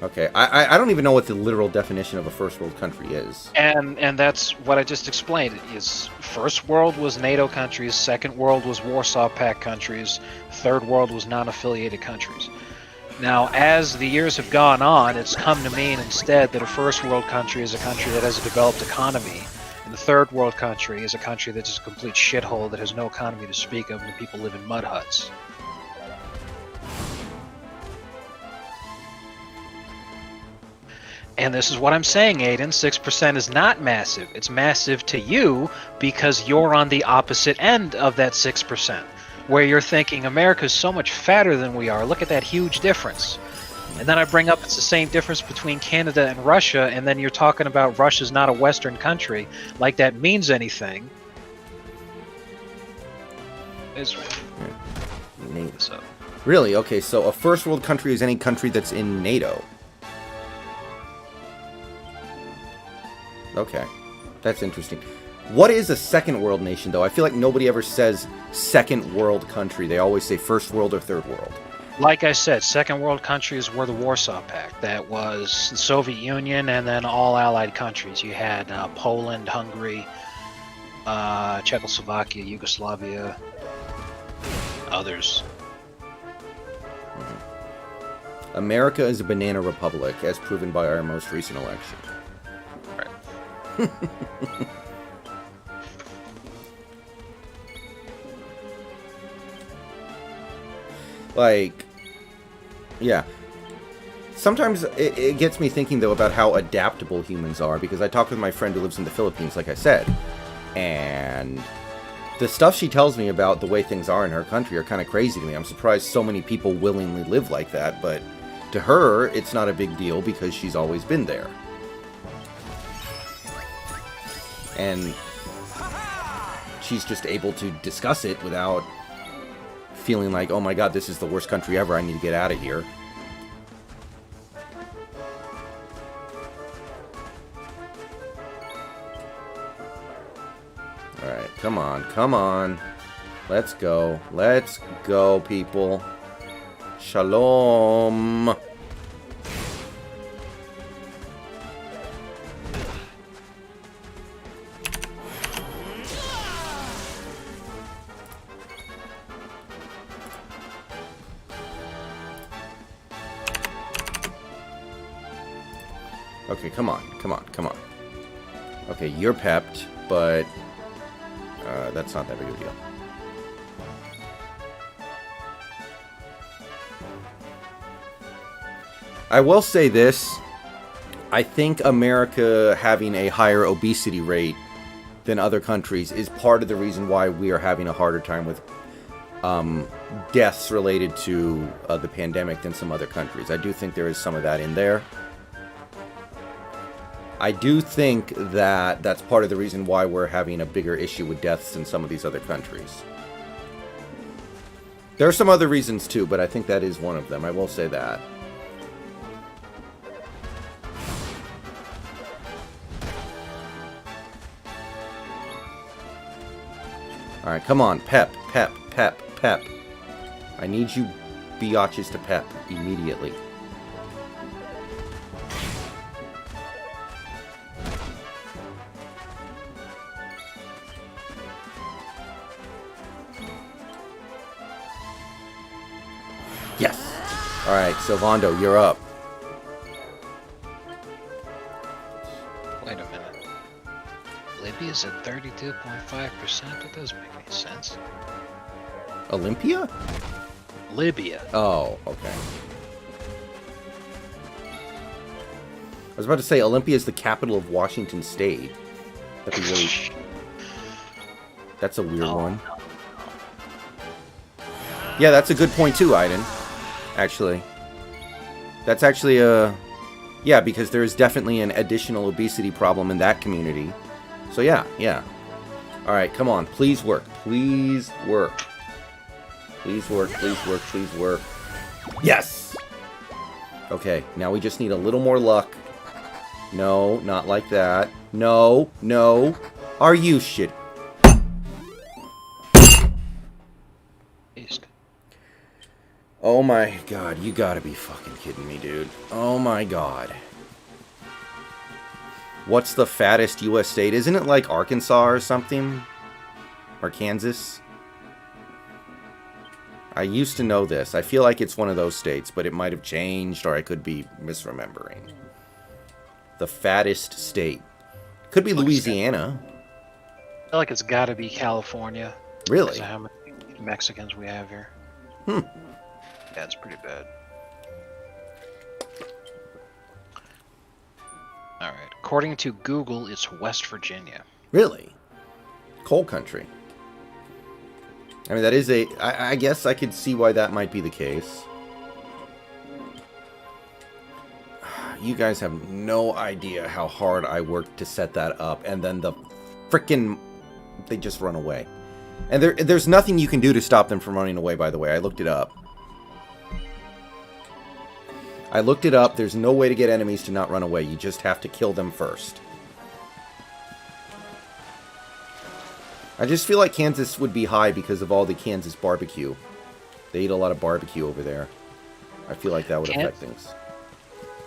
Speaker 1: okay. I don't even know what the literal definition of a first world country is.
Speaker 2: And that's what I just explained. Is first world was NATO countries, second world was Warsaw Pact countries, third world was non-affiliated countries. Now, as the years have gone on, it's come to mean instead that a first world country is a country that has a developed economy, and the third world country is a country that's just a complete shithole that has no economy to speak of, and the people live in mud huts. And this is what I'm saying, Aiden. 6% is not massive. It's massive to you because you're on the opposite end of that 6%. Where you're thinking, America's so much fatter than we are. Look at that huge difference. And then I bring up it's the same difference between Canada and Russia, and then you're talking about Russia's not a Western country. Like that means anything.
Speaker 1: NATO. Really? Okay, so a first world country is any country that's in NATO. Okay, that's interesting. What is a second world nation, though? I feel like nobody ever says second world country. They always say first world or third world.
Speaker 2: Like I said, second world countries were the Warsaw Pact. That was the Soviet Union and then all allied countries. You had Poland, Hungary, Czechoslovakia, Yugoslavia, others.
Speaker 1: America is a banana republic, as proven by our most recent election. Right. Like, yeah. Sometimes it gets me thinking, though, about how adaptable humans are, because I talked with my friend who lives in the Philippines, like I said, and the stuff she tells me about the way things are in her country are kind of crazy to me. I'm surprised so many people willingly live like that, but to her, it's not a big deal because she's always been there. And she's just able to discuss it without feeling like, oh my god, this is the worst country ever, I need to get out of here. Alright, come on, come on. Let's go. Let's go, people. Shalom. Okay, come on, come on, come on. Okay, you're pepped, but that's not that big of a deal. I will say this. I think America having a higher obesity rate than other countries is part of the reason why we are having a harder time with deaths related to the pandemic than some other countries. I do think there is some of that in there. I do think that that's part of the reason why we're having a bigger issue with deaths than some of these other countries. There are some other reasons too, but I think that is one of them. I will say that. Alright, come on. Pep, pep, pep, pep. I need you biatches to pep immediately. Yes. Alright, Silvando, you're up.
Speaker 2: Wait a minute. Libya's at 32.5%? That doesn't make any sense.
Speaker 1: Olympia?
Speaker 2: Libya.
Speaker 1: Oh, okay. I was about to say, Olympia is the capital of Washington State. That'd be really... That's a weird one. Yeah, that's a good point too, Aiden. Actually. That's actually a... Yeah, because there is definitely an additional obesity problem in that community. So yeah, yeah. Alright, come on. Please work. Please work. Please work, please work, please work. Yes! Okay, now we just need a little more luck. No, not like that. No, no. Are you shit? Oh my god, you gotta be fucking kidding me, dude. Oh my god. What's the fattest U.S. state? Isn't it like Arkansas or something? Or Kansas? I used to know this. I feel like it's one of those states, but it might have changed, or I could be misremembering. The fattest state. Could be Louisiana.
Speaker 2: I feel like it's gotta be California.
Speaker 1: Really?
Speaker 2: Because of how many Mexicans we have here.
Speaker 1: Hmm.
Speaker 2: Yeah, it's pretty bad. Alright, according to Google, it's West Virginia.
Speaker 1: Really? Coal country. I mean, that is a... I guess I could see why that might be the case. You guys have no idea how hard I worked to set that up, and then the frickin'... They just run away. And there's nothing you can do to stop them from running away, by the way. I looked it up. I looked it up. There's no way to get enemies to not run away. You just have to kill them first. I just feel like Kansas would be high because of all the Kansas barbecue. They eat a lot of barbecue over there. I feel like that would affect things.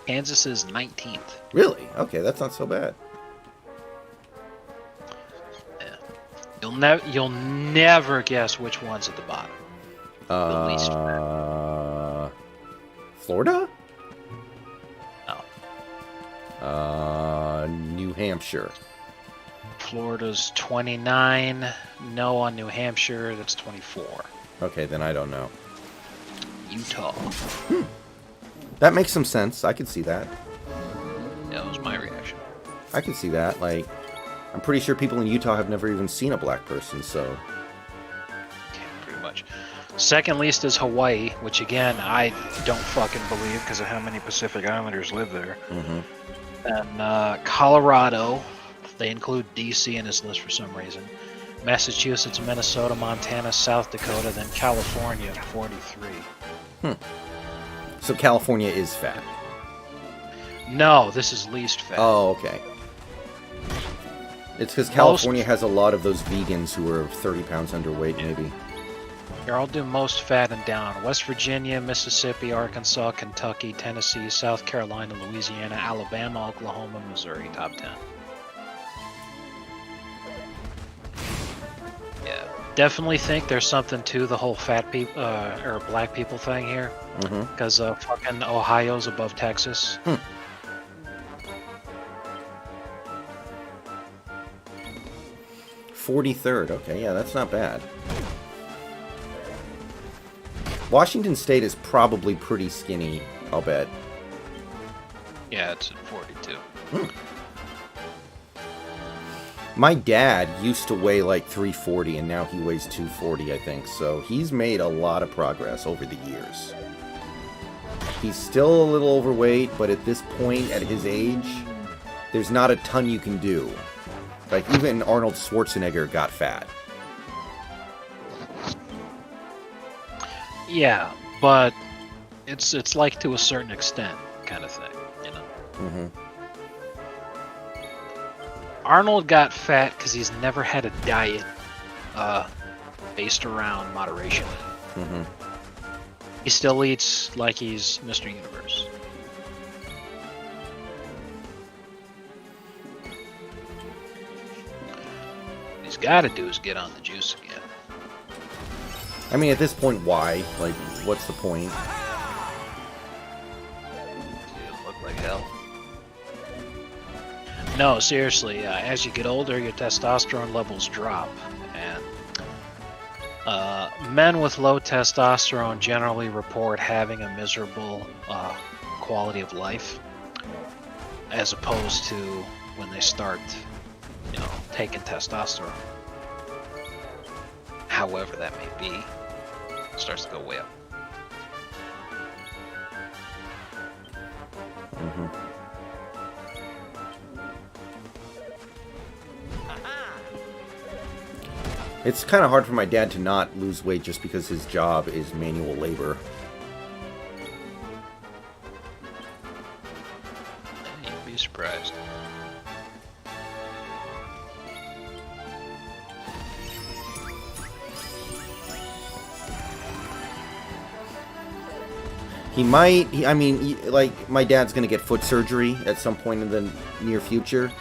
Speaker 2: Kansas is 19th.
Speaker 1: Really? Okay, that's not so bad.
Speaker 2: Yeah. You'll never guess which one's at the bottom. The least
Speaker 1: Florida?
Speaker 2: No.
Speaker 1: New Hampshire.
Speaker 2: Florida's 29. No on New Hampshire. That's 24.
Speaker 1: Okay, then I don't know.
Speaker 2: Utah.
Speaker 1: That makes some sense. I can see that.
Speaker 2: That was my reaction.
Speaker 1: I can see that. Like, I'm pretty sure people in Utah have never even seen a black person, so...
Speaker 2: Yeah, pretty much. Second least is Hawaii, which again, I don't fucking believe because of how many Pacific Islanders live there.
Speaker 1: Mm-hmm.
Speaker 2: And Colorado, they include DC in this list for some reason. Massachusetts, Minnesota, Montana, South Dakota, then California at 43.
Speaker 1: So California is fat.
Speaker 2: No, this is least fat.
Speaker 1: Oh, okay. It's because California has a lot of those vegans who are 30 pounds underweight, maybe.
Speaker 2: Here, I'll do most fat and down. West Virginia, Mississippi, Arkansas, Kentucky, Tennessee, South Carolina, Louisiana, Alabama, Oklahoma, Missouri, top 10. Yeah, definitely think there's something to the whole fat people or black people thing here, because fucking Ohio's above Texas.
Speaker 1: 43rd. Okay, yeah, that's not bad. Washington State is probably pretty skinny, I'll bet.
Speaker 2: Yeah, it's at 42.
Speaker 1: My dad used to weigh like 340, and now he weighs 240, I think. So he's made a lot of progress over the years. He's still a little overweight, but at this point, at his age, there's not a ton you can do. Like, even Arnold Schwarzenegger got fat.
Speaker 2: Yeah, but it's like to a certain extent kind of thing, you know. Arnold got fat because he's never had a diet based around moderation. He still eats like he's Mr. Universe. What he's got to do is get on the juice again.
Speaker 1: I mean, at this point, why? Like, what's the point?
Speaker 2: You look like hell. No, seriously, as you get older, your testosterone levels drop. And men with low testosterone generally report having a miserable quality of life, as opposed to when they start, you know, taking testosterone. However that may be, it starts to go way up.
Speaker 1: It's kind of hard for my dad to not lose weight just because his job is manual labor.
Speaker 2: You'd be surprised.
Speaker 1: He might, I mean, like, my dad's going to get foot surgery at some point in the near future,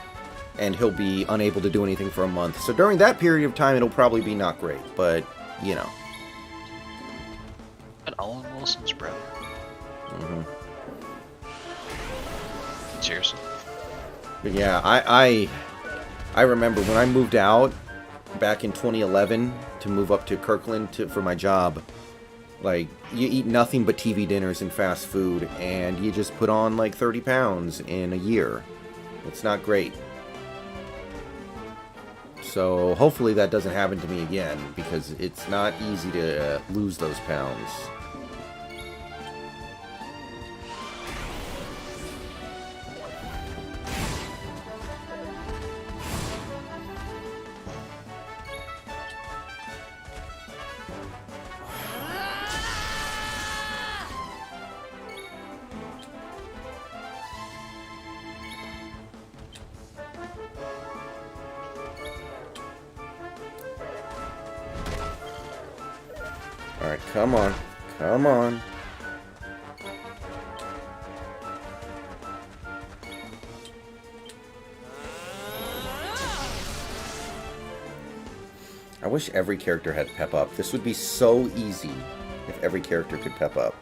Speaker 1: and he'll be unable to do anything for a month. So during that period of time, it'll probably be not great, but, you know.
Speaker 2: And Owen Wilson's brother.
Speaker 1: Mm-hmm.
Speaker 2: Seriously.
Speaker 1: But yeah, I remember when I moved out back in 2011 to move up to Kirkland for my job. Like, you eat nothing but TV dinners and fast food, and you just put on like 30 pounds in a year. It's not great. So hopefully that doesn't happen to me again, because it's not easy to lose those pounds. Alright, come on. Come on. I wish every character had pep up. This would be so easy if every character could pep up.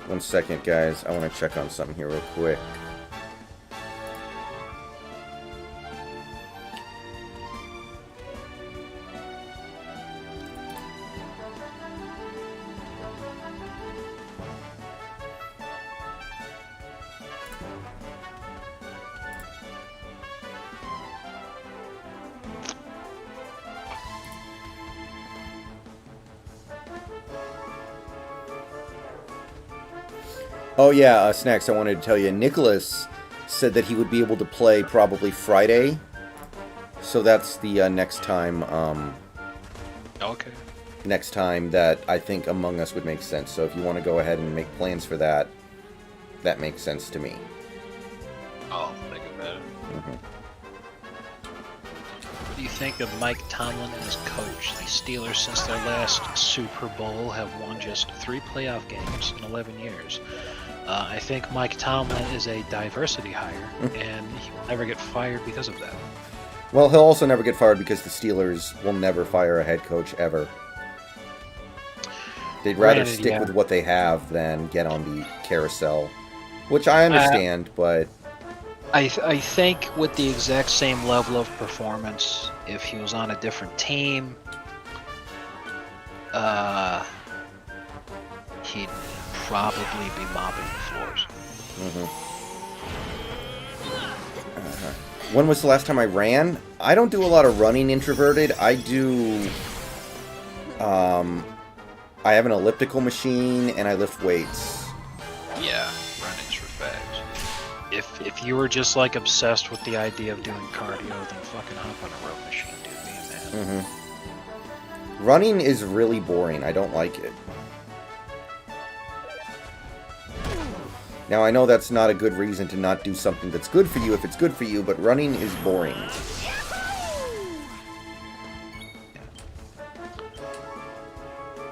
Speaker 1: 1 second, guys. I want to check on something here real quick. Oh yeah, Snacks, I wanted to tell you, Nicholas said that he would be able to play probably Friday. So that's the next time,
Speaker 2: Okay.
Speaker 1: next time that I think Among Us would make sense. So if you want to go ahead and make plans for that, that makes sense to me.
Speaker 2: Oh, think about it.
Speaker 1: Mm-hmm.
Speaker 2: What do you think of Mike Tomlin and his coach? The Steelers, since their last Super Bowl, have won just 3 playoff games in 11 years. I think Mike Tomlin is a diversity hire, and he will never get fired because of that.
Speaker 1: Well, he'll also never get fired because the Steelers will never fire a head coach ever. They'd rather
Speaker 2: Granted,
Speaker 1: stick with what they have than get on the carousel, which I understand, but...
Speaker 2: I think with the exact same level of performance, if he was on a different team, he'd probably be mopping the floors.
Speaker 1: Mm-hmm. When was the last time I ran? I don't do a lot of running introverted. I do... I have an elliptical machine, and I lift weights.
Speaker 2: Yeah, running's for fags. If you were just like obsessed with the idea of doing cardio, then fucking hop on a rope machine, dude. Be a man.
Speaker 1: Mm-hmm. Running is really boring. I don't like it. Now, I know that's not a good reason to not do something that's good for you if it's good for you, but running is boring.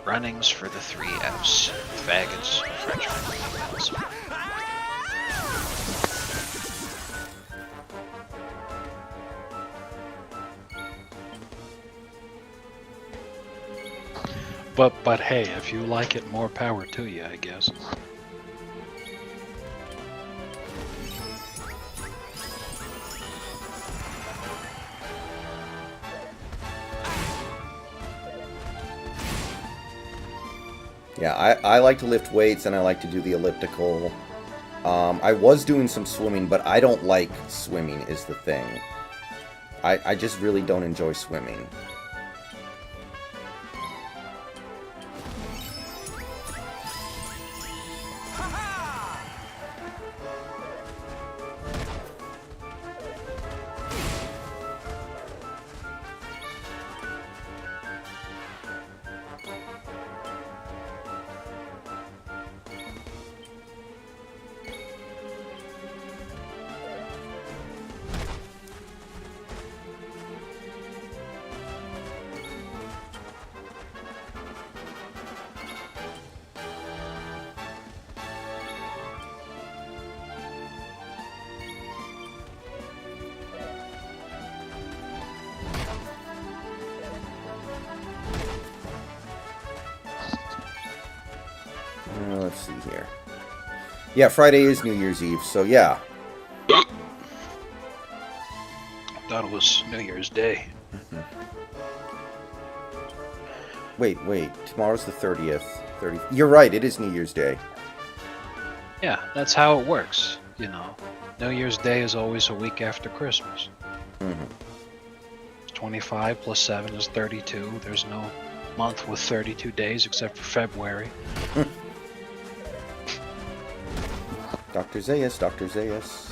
Speaker 2: Running's for the 3 Fs. Faggots, Frenchmen, females. But hey, if you like it, more power to you, I guess.
Speaker 1: Yeah, I like to lift weights, and I like to do the elliptical. I was doing some swimming, but I don't like swimming is the thing. I just really don't enjoy swimming. Let's see here. Yeah, Friday is New Year's Eve, so yeah.
Speaker 2: Thought it was New Year's Day.
Speaker 1: Wait. Tomorrow's the 30th. You're right, it is New Year's Day.
Speaker 2: Yeah, that's how it works. You know, New Year's Day is always a week after Christmas. 25 plus 7 is 32. There's no month with 32 days except for February.
Speaker 1: Dr. Zayas.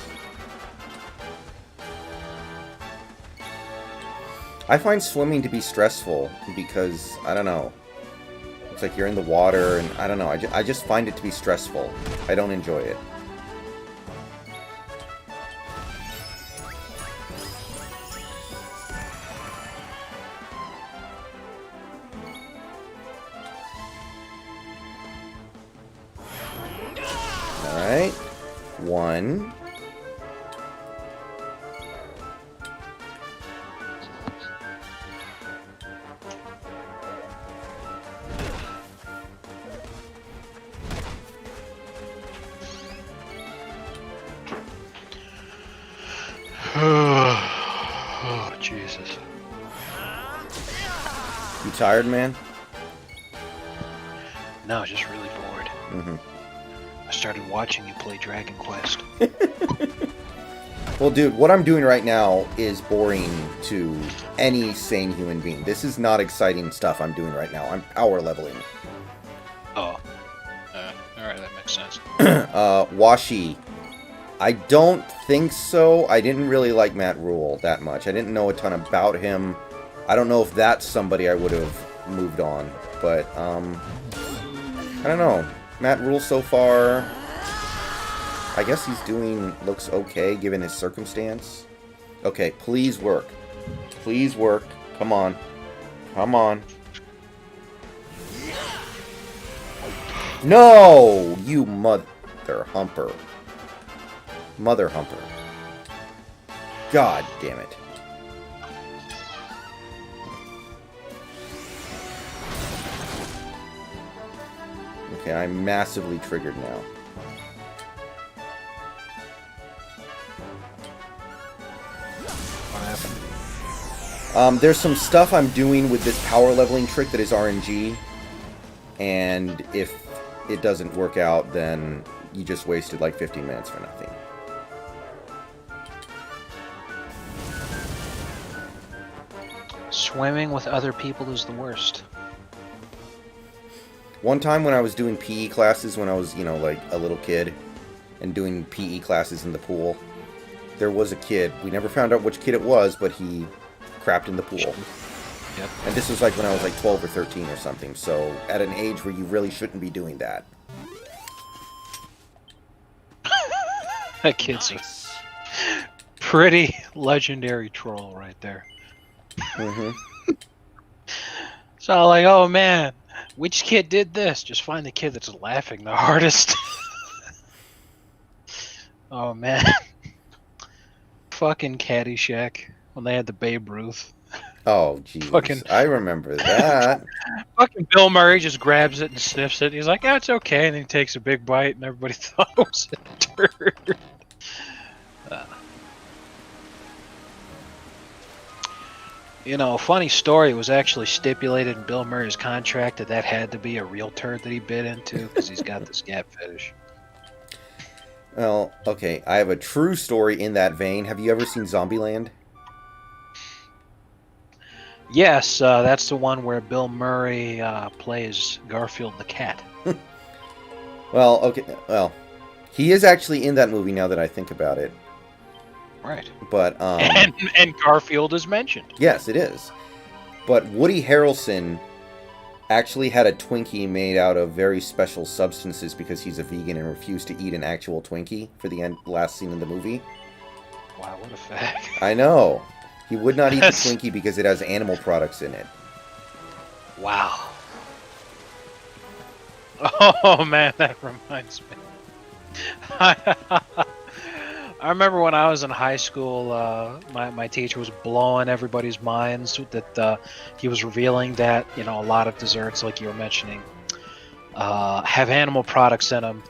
Speaker 1: I find swimming to be stressful because, I don't know, it's like you're in the water and I don't know, I just find it to be stressful. I don't enjoy it. Alright, 1.
Speaker 2: Oh, Jesus.
Speaker 1: You tired, man?
Speaker 2: No, just really bored. I started watching you play Dragon Quest.
Speaker 1: Well, dude, what I'm doing right now is boring to any sane human being. This is not exciting stuff I'm doing right now. I'm power leveling.
Speaker 2: Oh. Alright, that makes sense.
Speaker 1: Washi. I don't think so. I didn't really like Matt Rule that much. I didn't know a ton about him. I don't know if that's somebody I would have moved on. But, I don't know. Matt Rule so far, I guess looks okay given his circumstance. Okay, please work. Please work. Come on. Come on. No! You mother humper. Mother humper. God damn it. Okay, I'm massively triggered now.
Speaker 2: What happened?
Speaker 1: There's some stuff I'm doing with this power leveling trick that is RNG. And if it doesn't work out, then you just wasted like 15 minutes for nothing.
Speaker 2: Swimming with other people is the worst.
Speaker 1: One time when I was doing PE classes when I was, like a little kid and doing PE classes in the pool, there was a kid. We never found out which kid it was, but he crapped in the pool.
Speaker 2: Yep.
Speaker 1: And this was like when I was like 12 or 13 or something, so at an age where you really shouldn't be doing that.
Speaker 2: That kid's a pretty legendary troll right there. So like, oh man, which kid did this? Just find the kid that's laughing the hardest. Oh man. Fucking Caddyshack when they had the Babe Ruth.
Speaker 1: Oh jeez, I remember that.
Speaker 2: Fucking Bill Murray just grabs it and sniffs it. He's like, "Oh, it's okay," and then he takes a big bite, and everybody thought it was a turd. Funny story. It was actually stipulated in Bill Murray's contract that had to be a real turd that he bit into because he's got this gap fetish.
Speaker 1: Well, okay, I have a true story in that vein. Have you ever seen Zombieland?
Speaker 2: Yes, that's the one where Bill Murray plays Garfield the cat.
Speaker 1: Well, okay, well, he is actually in that movie now that I think about it.
Speaker 2: Right.
Speaker 1: But
Speaker 2: and Garfield is mentioned.
Speaker 1: Yes, it is. But Woody Harrelson actually had a Twinkie made out of very special substances because he's a vegan and refused to eat an actual Twinkie for the last scene in the movie.
Speaker 2: Wow, what a fact.
Speaker 1: I know. He would not eat the Twinkie because it has animal products in it.
Speaker 2: Wow. Oh man, that reminds me. I remember when I was in high school, my teacher was blowing everybody's minds that he was revealing that, a lot of desserts, like you were mentioning, have animal products in them,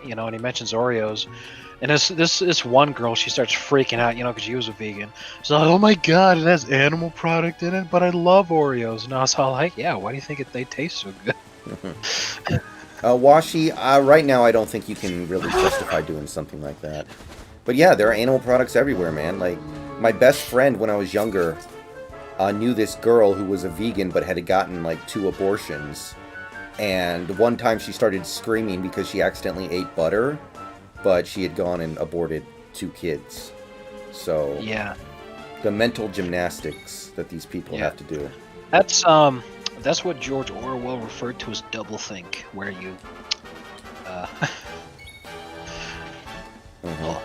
Speaker 2: you know, and he mentions Oreos. And this one girl, she starts freaking out, you know, because she was a vegan. She's like, oh my god, it has animal product in it, but I love Oreos. And I was all like, yeah, why do you think they taste so good?
Speaker 1: Washi, right now I don't think you can really justify doing something like that. But yeah, there are animal products everywhere, man. Like, my best friend when I was younger knew this girl who was a vegan but had gotten like 2 abortions. And one time she started screaming because she accidentally ate butter, but she had gone and aborted 2 kids. So
Speaker 2: yeah,
Speaker 1: the mental gymnastics that these people have to do.
Speaker 2: That's what George Orwell referred to as doublethink, where you well,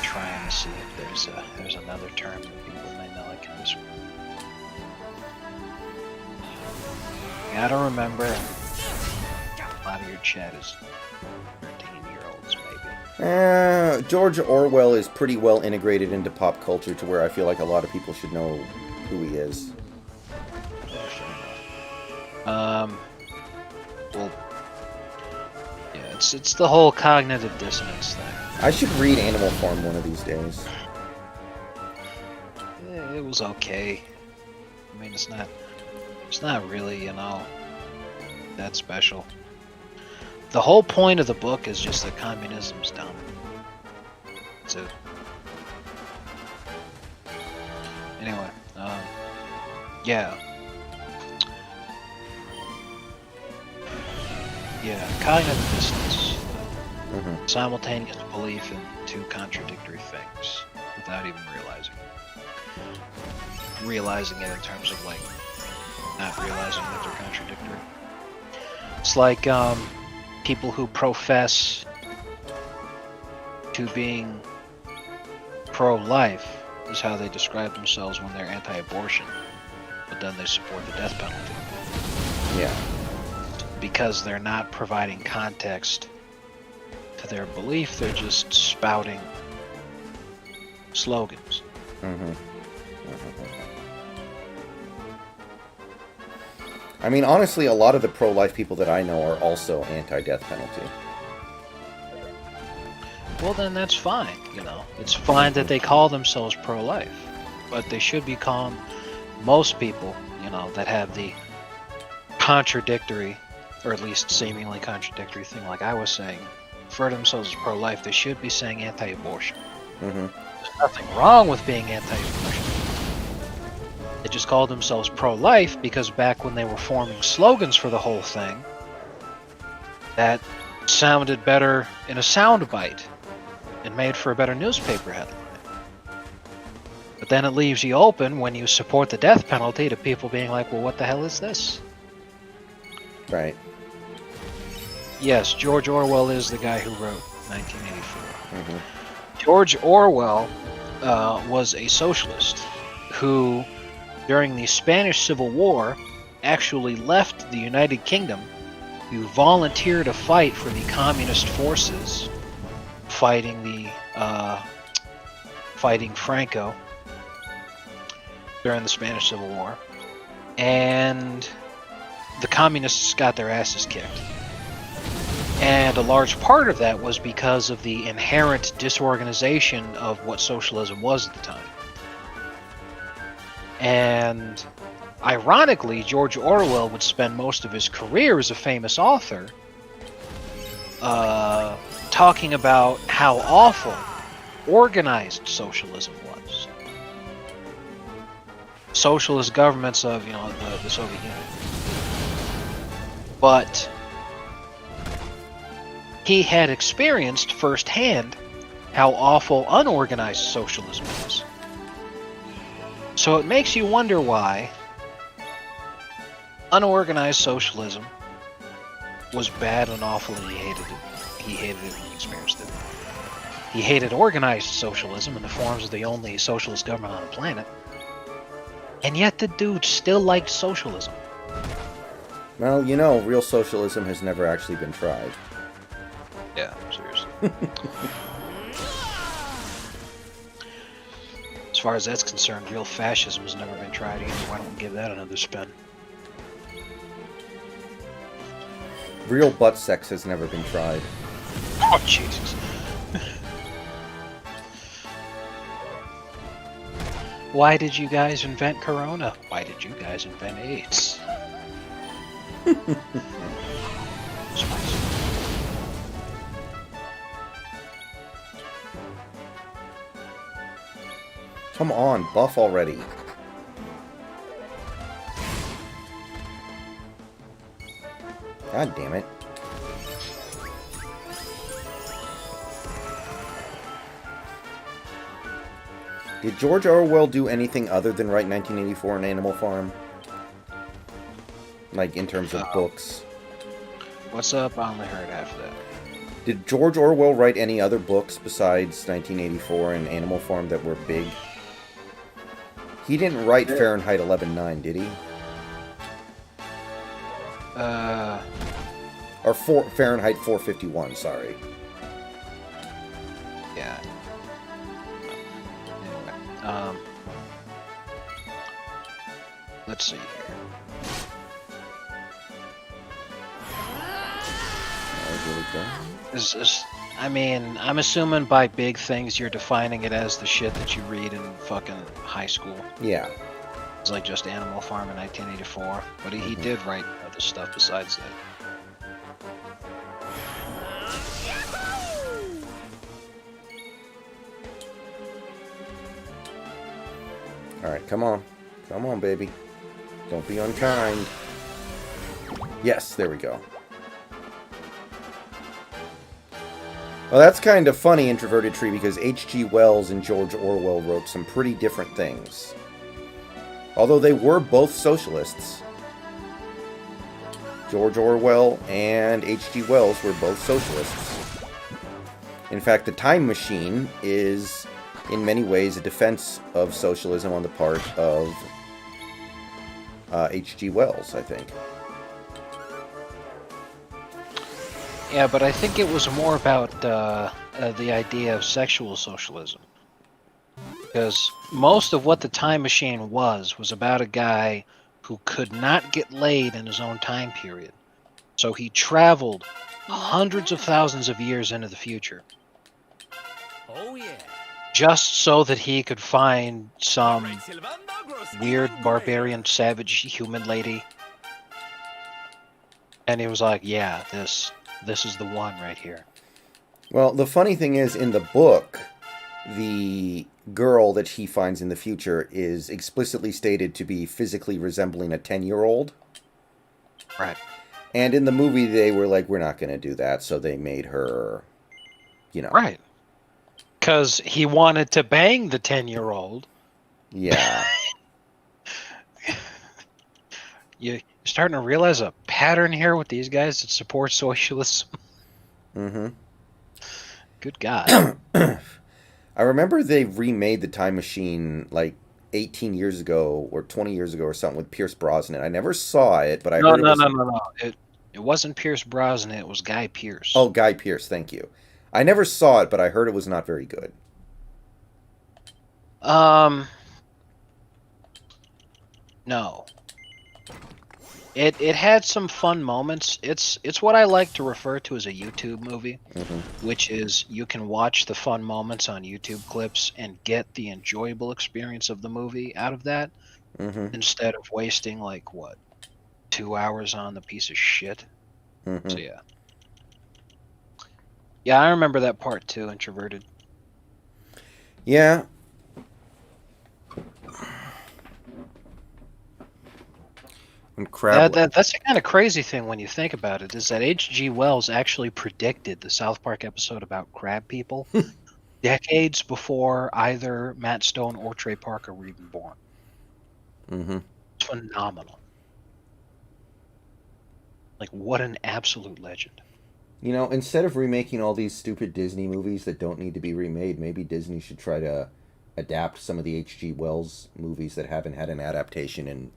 Speaker 2: trying to see if there's another term that people may know I can use. You gotta remember, a lot of your chat is 13-year-olds, maybe.
Speaker 1: George Orwell is pretty well integrated into pop culture to where I feel like a lot of people should know who he is.
Speaker 2: Well, yeah, it's the whole cognitive dissonance thing.
Speaker 1: I should read Animal Farm one of these days.
Speaker 2: It was okay. I mean, it's not really, you know, that special. The whole point of the book is just that communism's dumb. That's it. Anyway, yeah. Yeah, cognitive dissonance. Simultaneous belief in 2 contradictory things without even realizing it. Realizing it in terms of, like, not realizing that they're contradictory. It's like people who profess to being pro-life is how they describe themselves when they're anti-abortion, but then they support the death penalty.
Speaker 1: Yeah.
Speaker 2: Because they're not providing context to their belief, they're just spouting slogans.
Speaker 1: I mean, honestly, a lot of the pro-life people that I know are also anti-death penalty.
Speaker 2: Well, then that's fine, you know. It's fine that they call themselves pro-life, but they should be calling most people, you know, that have the contradictory, or at least seemingly contradictory thing like I was saying, refer to themselves as pro-life, they should be saying anti-abortion. There's nothing wrong with being anti-abortion. They just called themselves pro-life because back when they were forming slogans for the whole thing, that sounded better in a soundbite and made for a better newspaper headline. But then it leaves you open when you support the death penalty to people being like, well, what the hell is this?
Speaker 1: Right.
Speaker 2: Yes, George Orwell is the guy who wrote 1984. George Orwell was a socialist who, during the Spanish Civil War, actually left the United Kingdom to volunteer to fight for the communist forces fighting Franco during the Spanish Civil War, and the communists got their asses kicked. And a large part of that was because of the inherent disorganization of what socialism was at the time. And ironically, George Orwell would spend most of his career as a famous author talking about how awful organized socialism was. Socialist governments of, you know, the Soviet Union. But he had experienced firsthand how awful unorganized socialism was. So it makes you wonder why unorganized socialism was bad and awful, and he hated it. He hated it when he experienced it. He hated organized socialism in the forms of the only socialist government on the planet. And yet the dude still liked socialism.
Speaker 1: Well, you know, real socialism has never actually been tried.
Speaker 2: Yeah, seriously. As far as that's concerned, real fascism has never been tried either. Why don't we give that another spin?
Speaker 1: Real butt sex has never been tried.
Speaker 2: Oh, Jesus. Why did you guys invent Corona? Why did you guys invent AIDS?
Speaker 1: Come on, buff already. God damn it. Did George Orwell do anything other than write 1984 and Animal Farm? Like, in terms of books?
Speaker 2: What's up? I only heard half of that.
Speaker 1: Did George Orwell write any other books besides 1984 and Animal Farm that were big? He didn't write Fahrenheit 11/9, did he? Or Fahrenheit 451, sorry.
Speaker 2: Yeah. Anyway, let's see here. I mean, I'm assuming by big things you're defining it as the shit that you read in fucking high school.
Speaker 1: Yeah.
Speaker 2: It's like just Animal Farm in 1984, but he did write other stuff besides that.
Speaker 1: Alright, come on. Come on, baby. Don't be unkind. Yes, there we go. Well, that's kind of funny, Introverted Tree, because H.G. Wells and George Orwell wrote some pretty different things. Although they were both socialists. George Orwell and H.G. Wells were both socialists. In fact, The Time Machine is, in many ways, a defense of socialism on the part of H.G. Wells, I think.
Speaker 2: Yeah, but I think it was more about the idea of sexual socialism. Because most of what The Time Machine was about a guy who could not get laid in his own time period. So he traveled hundreds of thousands of years into the future.
Speaker 3: Oh yeah.
Speaker 2: Just so that he could find some weird barbarian savage human lady. And he was like, yeah, this is the one right here.
Speaker 1: Well, the funny thing is, in the book, the girl that he finds in the future is explicitly stated to be physically resembling a 10-year-old.
Speaker 2: Right.
Speaker 1: And in the movie, they were like, we're not going to do that, so they made her, you know.
Speaker 2: Right. Because he wanted to bang the 10-year-old.
Speaker 1: Yeah.
Speaker 2: You're starting to realize a pattern here with these guys that support socialism.
Speaker 1: Mm-hmm.
Speaker 2: Good God.
Speaker 1: I remember they remade The Time Machine like 18 years ago or 20 years ago or something with Pierce Brosnan. I never saw it, but I heard it was...
Speaker 2: No. It wasn't Pierce Brosnan. It was Guy Pearce.
Speaker 1: Oh, Guy Pearce. Thank you. I never saw it, but I heard it was not very good.
Speaker 2: No. It had some fun moments. It's what I like to refer to as a YouTube movie, which is you can watch the fun moments on YouTube clips and get the enjoyable experience of the movie out of that, instead of wasting like what, 2 hours on the piece of shit. So yeah, I remember that part too. Introverted.
Speaker 1: Yeah.
Speaker 2: That's the kind of crazy thing when you think about it, is that H.G. Wells actually predicted the South Park episode about crab people decades before either Matt Stone or Trey Parker were even born. It's phenomenal. Like, what an absolute legend.
Speaker 1: You know, instead of remaking all these stupid Disney movies that don't need to be remade, maybe Disney should try to adapt some of the H.G. Wells movies that haven't had an adaptation in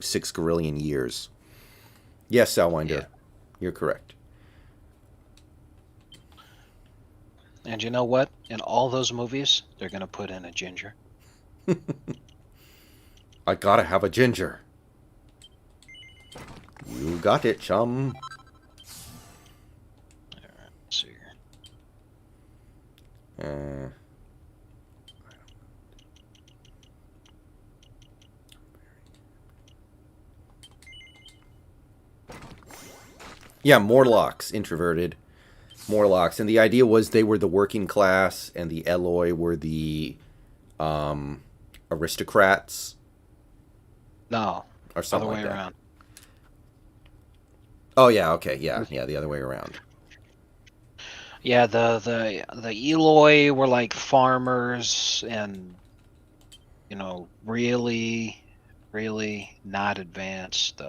Speaker 1: 6 gazillion years. Yes, Salwinder, you're correct.
Speaker 2: And you know what? In all those movies, they're going to put in a ginger.
Speaker 1: I gotta have a ginger. You got it, chum. Uh, yeah, Morlocks, introverted. Morlocks. And the idea was they were the working class and the Eloi were the aristocrats.
Speaker 2: No.
Speaker 1: Or something
Speaker 2: Other
Speaker 1: like
Speaker 2: way
Speaker 1: that.
Speaker 2: around.
Speaker 1: Oh, yeah, okay, yeah, the other way around.
Speaker 2: Yeah, the Eloi were like farmers and, you know, really, really not advanced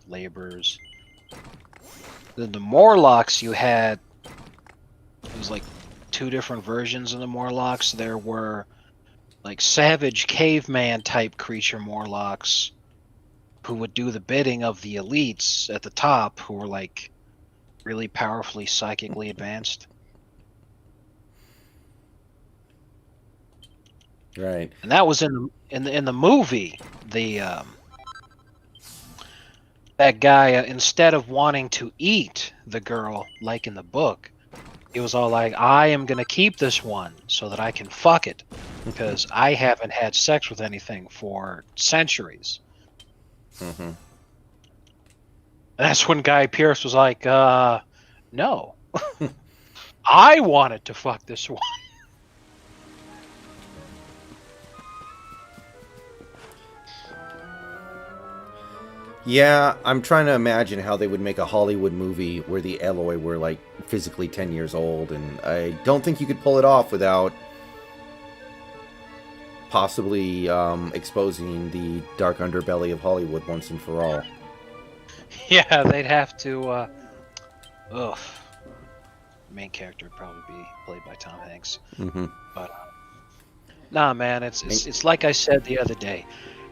Speaker 2: laborers. Then the Morlocks you had, it was like two different versions of the Morlocks. There were like savage caveman type creature Morlocks who would do the bidding of the elites at the top who were like really powerfully psychically advanced.
Speaker 1: Right.
Speaker 2: And that was in the movie. The that guy instead of wanting to eat the girl like in the book, he was all like, "I am gonna keep this one so that I can fuck it because I haven't had sex with anything for centuries."
Speaker 1: Mm-hmm.
Speaker 2: And that's when Guy Pearce was like, "No, I wanted to fuck this one."
Speaker 1: Yeah, I'm trying to imagine how they would make a Hollywood movie where the Eloi were, like, physically 10 years old, and I don't think you could pull it off without possibly exposing the dark underbelly of Hollywood once and for all.
Speaker 2: Yeah, they'd have to. Ugh. The main character would probably be played by Tom Hanks.
Speaker 1: Mm-hmm.
Speaker 2: But nah, man, it's like I said the other day.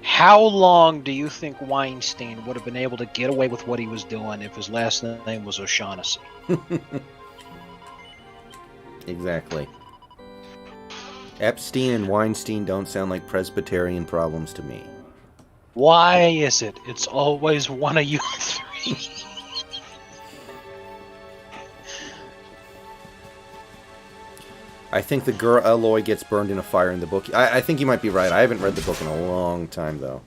Speaker 2: How long do you think Weinstein would have been able to get away with what he was doing if his last name was O'Shaughnessy?
Speaker 1: Exactly. Epstein and Weinstein don't sound like Presbyterian problems to me.
Speaker 2: Why is it? It's always one of you three.
Speaker 1: I think the girl Eloi gets burned in a fire in the book. I think you might be right. I haven't read the book in a long time, though.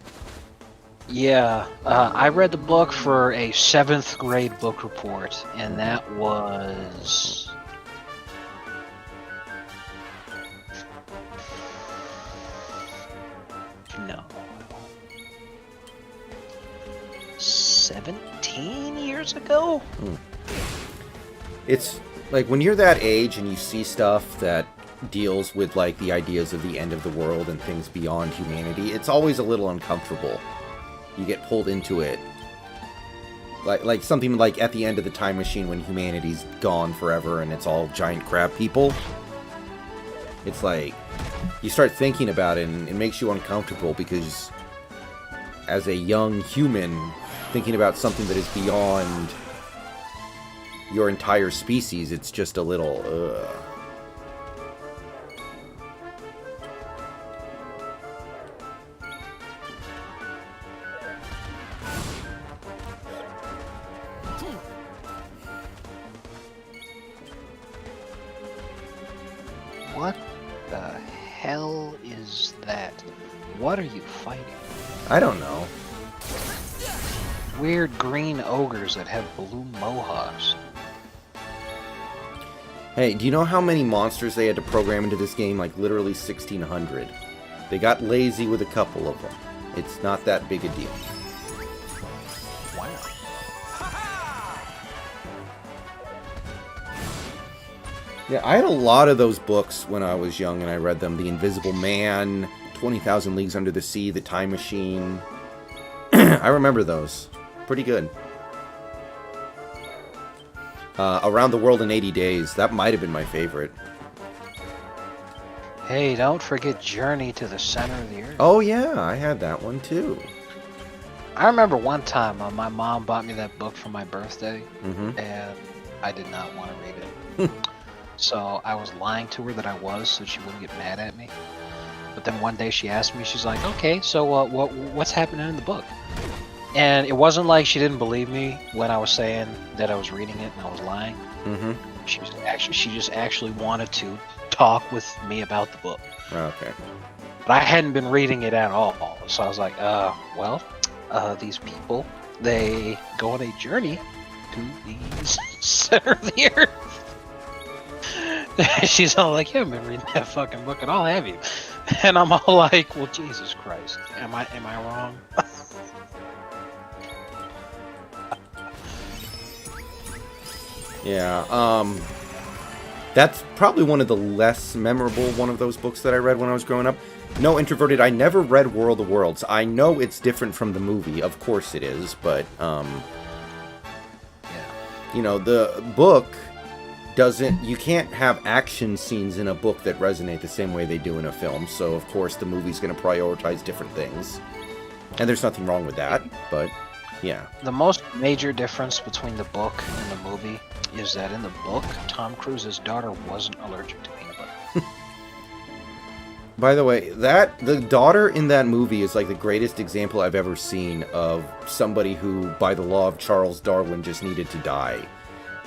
Speaker 2: Yeah, I read the book for a 7th grade book report, and that was... No. 17 years ago?
Speaker 1: It's like when you're that age and you see stuff that deals with like the ideas of the end of the world and things beyond humanity, it's always a little uncomfortable. You get pulled into it. Like something like at the end of the time machine when humanity's gone forever and it's all giant crab people. It's like you start thinking about it and it makes you uncomfortable because as a young human thinking about something that is beyond your entire species, it's just a little
Speaker 2: What the hell is that? What are you fighting?
Speaker 1: I don't know.
Speaker 2: Weird green ogres that have blue mohawks.
Speaker 1: Hey, do you know how many monsters they had to program into this game? Like literally 1,600. They got lazy with a couple of them. It's not that big a deal.
Speaker 2: Wow.
Speaker 1: Yeah, I had a lot of those books when I was young and I read them. The Invisible Man, 20,000 Leagues Under the Sea, The Time Machine. I remember those. Pretty good. Around the World in 80 Days. That might have been my favorite.
Speaker 2: Hey, don't forget Journey to the Center of the Earth.
Speaker 1: Oh, yeah, I had that one too.
Speaker 2: I remember one time my mom bought me that book for my birthday,
Speaker 1: Mm-hmm.
Speaker 2: and I did not want to read it. So I was lying to her that I was, so she wouldn't get mad at me. But then one day she asked me, she's like, "Okay, so what's happening in the book?" And it wasn't like she didn't believe me when I was saying that I was reading it and I was lying.
Speaker 1: Mm-hmm.
Speaker 2: She just actually wanted to talk with me about the book.
Speaker 1: Okay.
Speaker 2: But I hadn't been reading it at all. So I was like, these people, they go on a journey to the center of the earth. She's all like, you haven't been reading that fucking book at all, have you? And I'm all like, well, Jesus Christ. Am I wrong?
Speaker 1: Yeah, that's probably one of the less memorable one of those books that I read when I was growing up. No, Introverted, I never read World of Worlds. I know it's different from the movie. Of course it is, but, you know, the book doesn't... You can't have action scenes in a book that resonate the same way they do in a film, so of course the movie's going to prioritize different things. And there's nothing wrong with that, but, yeah.
Speaker 2: The most major difference between the book and the movie is that in the book, Tom Cruise's daughter wasn't allergic to peanut butter.
Speaker 1: By the way, the daughter in that movie is like the greatest example I've ever seen of somebody who, by the law of Charles Darwin, just needed to die.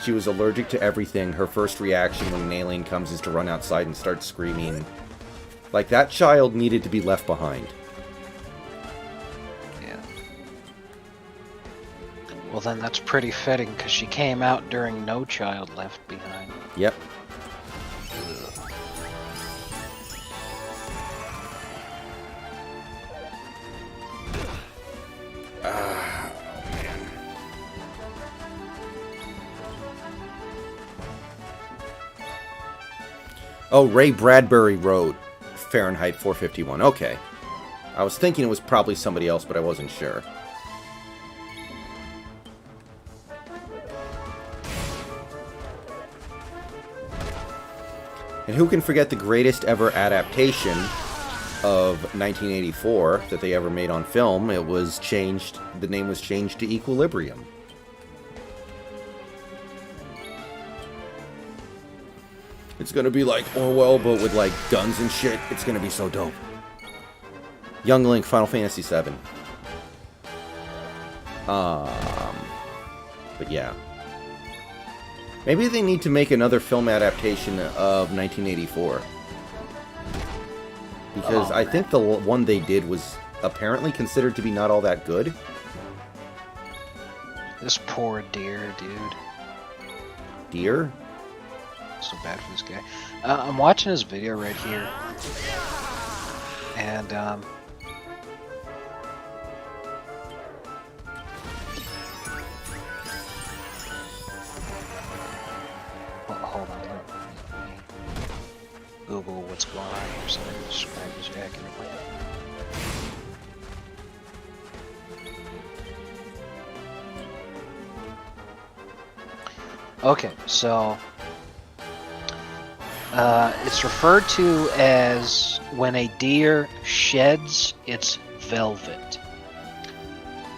Speaker 1: She was allergic to everything. Her first reaction when an alien comes is to run outside and start screaming. Like, that child needed to be left behind.
Speaker 2: Yeah. Well, then that's pretty fitting, because she came out during No Child Left Behind.
Speaker 1: Yep. Oh, Ray Bradbury wrote Fahrenheit 451. Okay. I was thinking it was probably somebody else, but I wasn't sure. And who can forget the greatest ever adaptation of 1984 that they ever made on film? It was changed, the name was changed to Equilibrium. It's gonna be like Orwell, but with like guns and shit. It's gonna be so dope. Young Link, Final Fantasy VII. But yeah. Maybe they need to make another film adaptation of 1984. Because I think the one they did was apparently considered to be not all that good.
Speaker 2: This poor deer, dude.
Speaker 1: Deer?
Speaker 2: So bad for this guy. I'm watching his video right here. And, hold on. Let me Google what's going on here so I can describe this accurately. Okay, so it's referred to as when a deer sheds its velvet.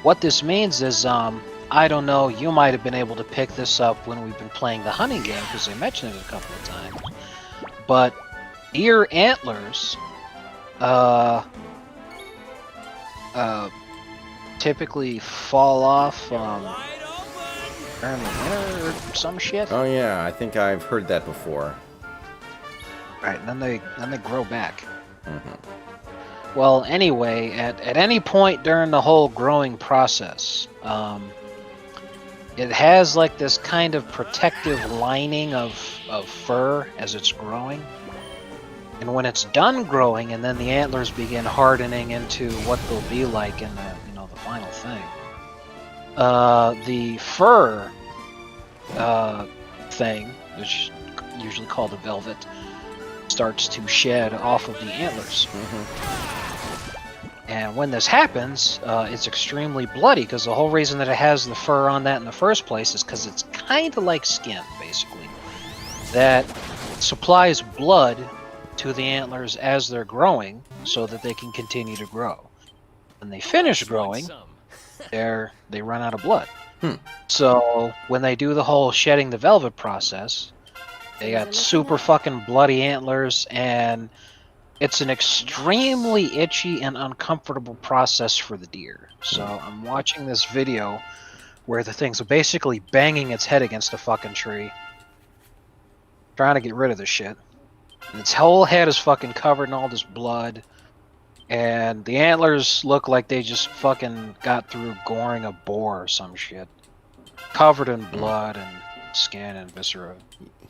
Speaker 2: What this means is, I don't know, you might have been able to pick this up when we've been playing the hunting game, because they mentioned it a couple of times. But deer antlers typically fall off during the winter or some shit.
Speaker 1: Oh yeah, I think I've heard that before.
Speaker 2: Right, and then they grow back.
Speaker 1: Mm-hmm.
Speaker 2: Well, anyway, at any point during the whole growing process, it has like this kind of protective lining of fur as it's growing. And when it's done growing, and then the antlers begin hardening into what they'll be like in the the final thing, the fur thing, which is usually called the velvet, starts to shed off of the antlers.
Speaker 1: Mm-hmm.
Speaker 2: And when this happens, it's extremely bloody, because the whole reason that it has the fur on that in the first place is because it's kind of like skin, basically, that supplies blood to the antlers as they're growing so that they can continue to grow. When they finish growing, they run out of blood. So when they do the whole shedding the velvet process, they got super fucking bloody antlers, and it's an extremely itchy and uncomfortable process for the deer. So I'm watching this video where the thing's basically banging its head against a fucking tree, trying to get rid of the shit. And its whole head is fucking covered in all this blood. And the antlers look like they just fucking got through goring a boar or some shit. Covered in blood and skin and viscera.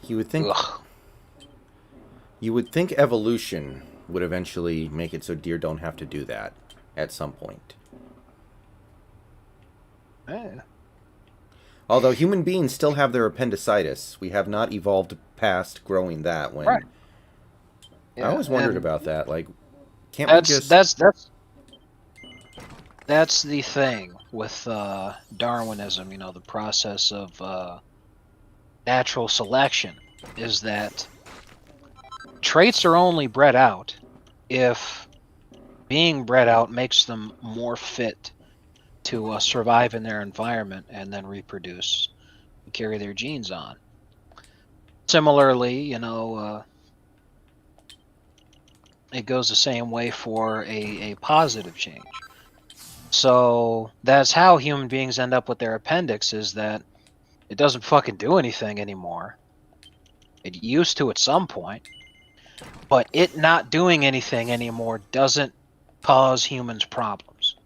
Speaker 1: You would think.
Speaker 2: Ugh.
Speaker 1: You would think evolution would eventually make it so deer don't have to do that at some point.
Speaker 2: Yeah.
Speaker 1: Although human beings still have their appendicitis, we have not evolved past growing that. When
Speaker 2: Right.
Speaker 1: I always wondered about that. Like, can't we just?
Speaker 2: That's the thing with Darwinism. You know, the process of natural selection is that traits are only bred out if being bred out makes them more fit to survive in their environment and then reproduce and carry their genes on. Similarly, you know, it goes the same way for a positive change. So that's how human beings end up with their appendix, is that it doesn't fucking do anything anymore. It used to at some point, but it not doing anything anymore doesn't cause humans problems.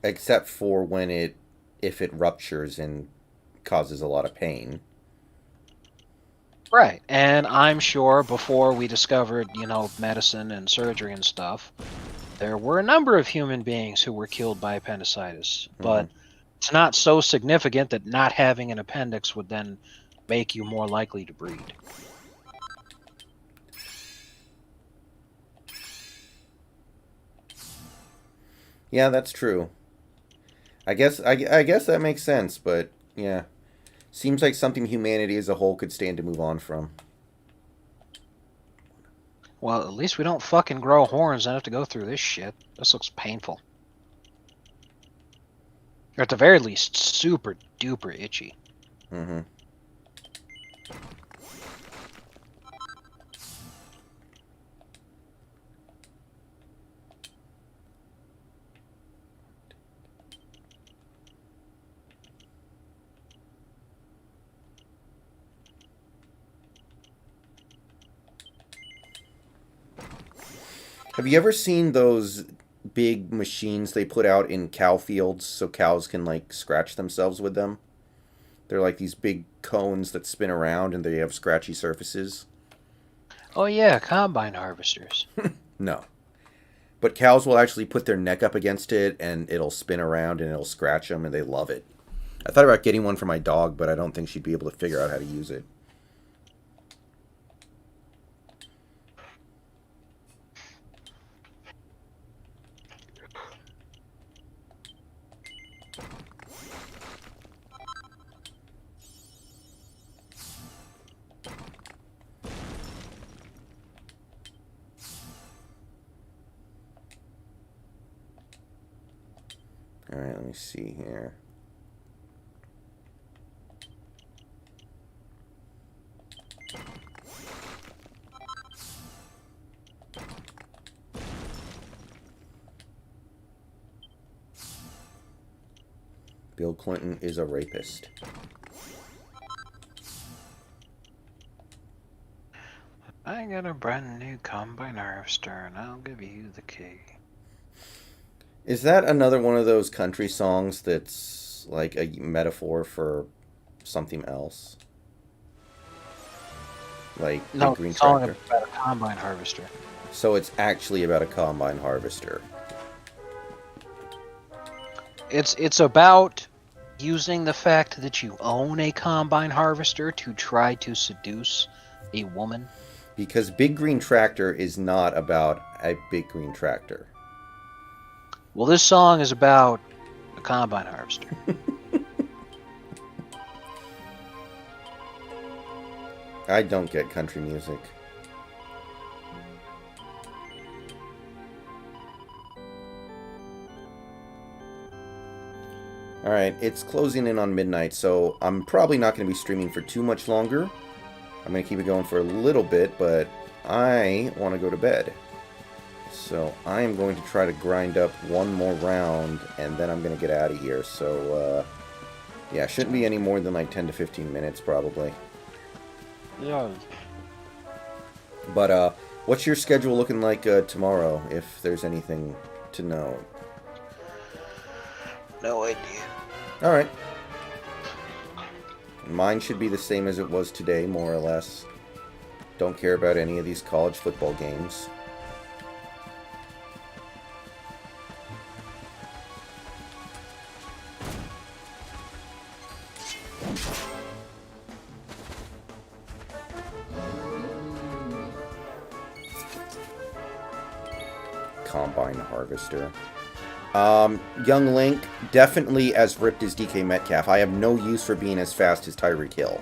Speaker 1: Except for if it ruptures and causes a lot of pain.
Speaker 2: Right, and I'm sure before we discovered, you know, medicine and surgery and stuff, there were a number of human beings who were killed by appendicitis, but it's not so significant that not having an appendix would then make you more likely to breed.
Speaker 1: Yeah, that's true. I guess that makes sense, but yeah. Seems like something humanity as a whole could stand to move on from.
Speaker 2: Well, at least we don't fucking grow horns and have to go through this shit. This looks painful. Or at the very least, super duper itchy.
Speaker 1: Mm-hmm. Have you ever seen those big machines they put out in cow fields so cows can, like, scratch themselves with them? They're like these big cones that spin around and they have scratchy surfaces.
Speaker 2: Oh yeah, combine harvesters.
Speaker 1: No. But cows will actually put their neck up against it and it'll spin around and it'll scratch them and they love it. I thought about getting one for my dog, but I don't think she'd be able to figure out how to use it. Alright, let me see here. Bill Clinton is a rapist.
Speaker 2: I got a brand new combine harvester and I'll give you the key.
Speaker 1: Is that another one of those country songs that's like a metaphor for something else? Like
Speaker 2: No,
Speaker 1: Big Green
Speaker 2: it's song
Speaker 1: Tractor?
Speaker 2: about a combine harvester.
Speaker 1: So it's actually about a combine harvester.
Speaker 2: It's about using the fact that you own a combine harvester to try to seduce a woman.
Speaker 1: Because Big Green Tractor is not about a big green tractor.
Speaker 2: Well, this song is about a combine harvester.
Speaker 1: I don't get country music. Alright, it's closing in on midnight, so I'm probably not going to be streaming for too much longer. I'm going to keep it going for a little bit, but I want to go to bed. So I am going to try to grind up one more round, and then I'm going to get out of here. So, yeah, shouldn't be any more than like 10 to 15 minutes, probably.
Speaker 2: Yeah.
Speaker 1: But, what's your schedule looking like tomorrow, if there's anything to know?
Speaker 2: No idea.
Speaker 1: Alright. Mine should be the same as it was today, more or less. Don't care about any of these college football games. Combine harvester. Young Link, definitely as ripped as DK Metcalf. I have no use for being as fast as Tyreek Hill.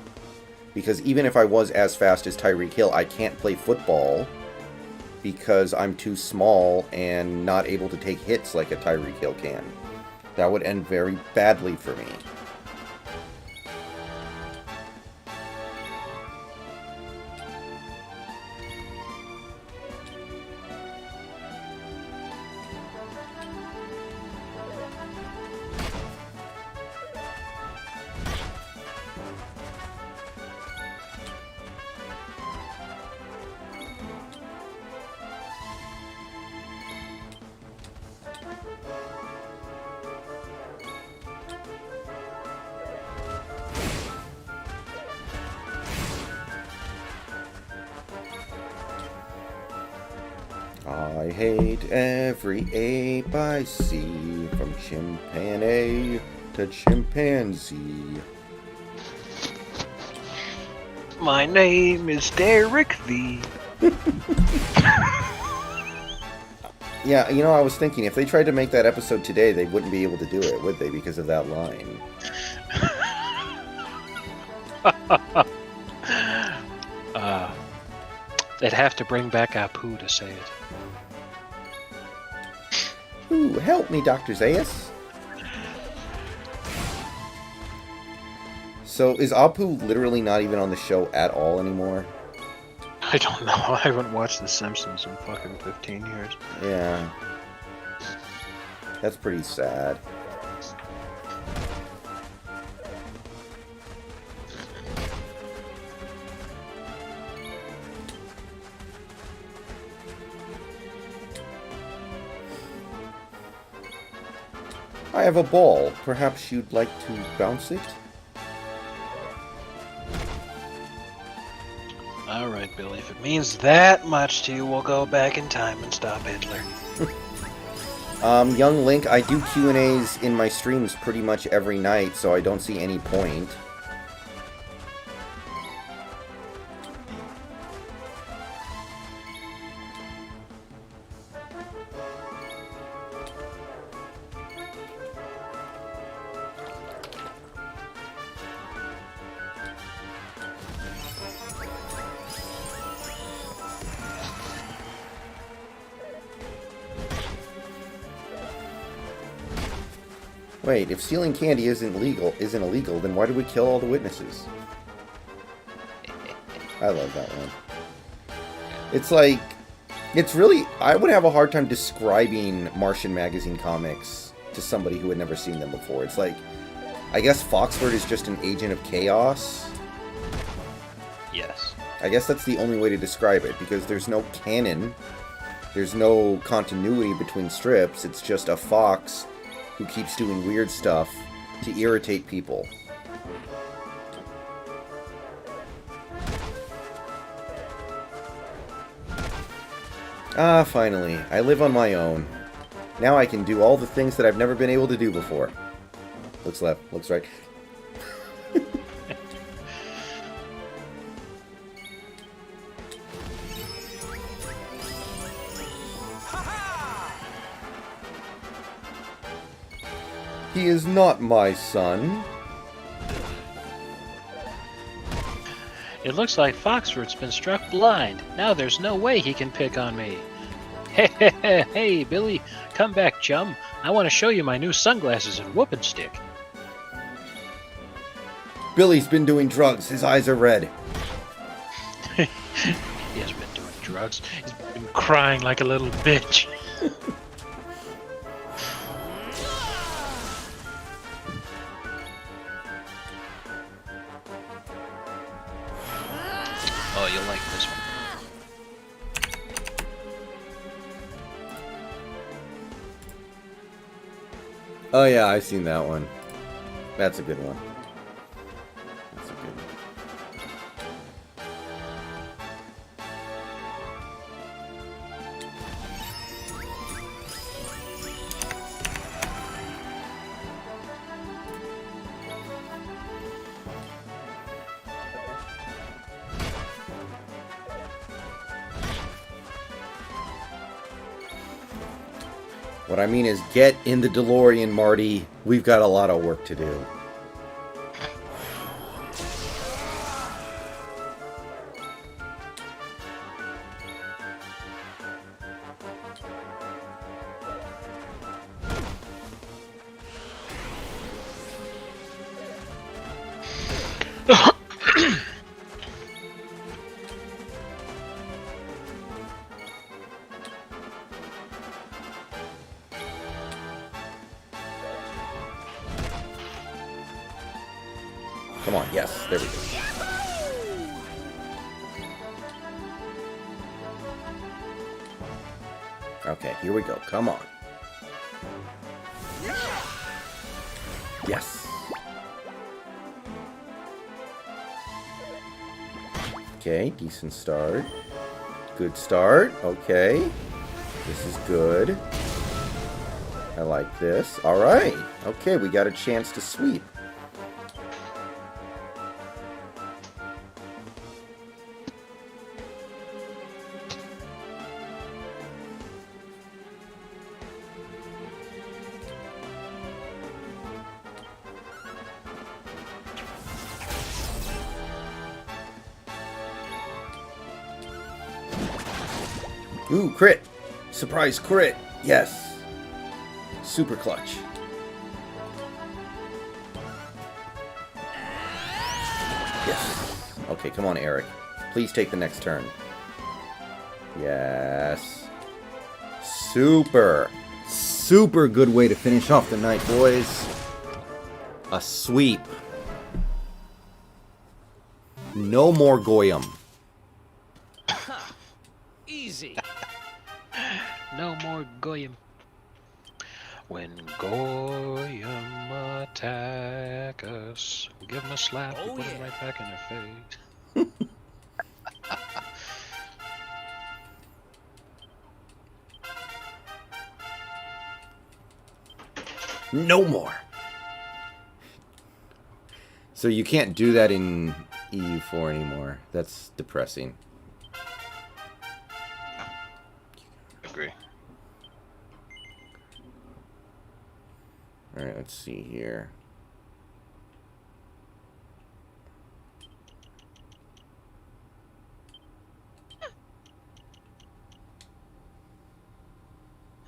Speaker 1: Because even if I was as fast as Tyreek Hill, I can't play football because I'm too small and not able to take hits like a Tyreek Hill can. That would end very badly for me. I hate every ape I see, from chimpanzee to chimpanzee.
Speaker 2: My name is Derek V.
Speaker 1: Yeah, you know, I was thinking, if they tried to make that episode today, they wouldn't be able to do it, would they, because of that line?
Speaker 2: They'd have to bring back Apu to say it.
Speaker 1: Ooh, help me, Dr. Zayas. So, is Apu literally not even on the show at all anymore?
Speaker 2: I don't know. I haven't watched The Simpsons in fucking 15 years.
Speaker 1: Yeah. That's pretty sad. I have a ball. Perhaps you'd like to bounce it?
Speaker 2: Alright, Billy. If it means that much to you, we'll go back in time and stop Hitler.
Speaker 1: Young Link, I do Q&As in my streams pretty much every night, so I don't see any point. Wait, if stealing candy isn't illegal, then why did we kill all the witnesses? I love that one. It's like, it's really, I would have a hard time describing Martian Magazine comics to somebody who had never seen them before. It's like, I guess Foxford is just an agent of chaos.
Speaker 2: Yes.
Speaker 1: I guess that's the only way to describe it, because there's no canon, there's no continuity between strips, it's just a fox who keeps doing weird stuff to irritate people. Ah, finally. I live on my own. Now I can do all the things that I've never been able to do before. Looks left, looks right. He is not my son.
Speaker 2: It looks like Foxford's been struck blind. Now there's no way he can pick on me. Hey, Billy, come back, chum. I want to show you my new sunglasses and whooping stick.
Speaker 1: Billy's been doing drugs. His eyes are red.
Speaker 2: He hasn't been doing drugs. He's been crying like a little bitch. Oh, you'll like this one.
Speaker 1: Oh yeah, I've seen that one. That's a good one. That's a good one. What I mean is, get in the DeLorean, Marty. We've got a lot of work to do. Come on, yes, there we go. Okay, here we go. Come on. Yes. Okay, decent start. Good start. Okay. This is good. I like this. All right. Okay, we got a chance to sweep. Ooh, crit! Surprise crit! Yes! Super clutch. Yes! Okay, come on, Eric. Please take the next turn. Yes. Super! Super good way to finish off the night, boys. A sweep. No more Goyim.
Speaker 3: Easy.
Speaker 2: No more Goyim. When Goyim attack us, we give them a slap, we
Speaker 3: Oh,
Speaker 2: put it
Speaker 3: yeah.
Speaker 2: right back in their face.
Speaker 1: No more. So you can't do that in EU4 anymore. That's depressing.
Speaker 2: Agree.
Speaker 1: Alright, let's see here.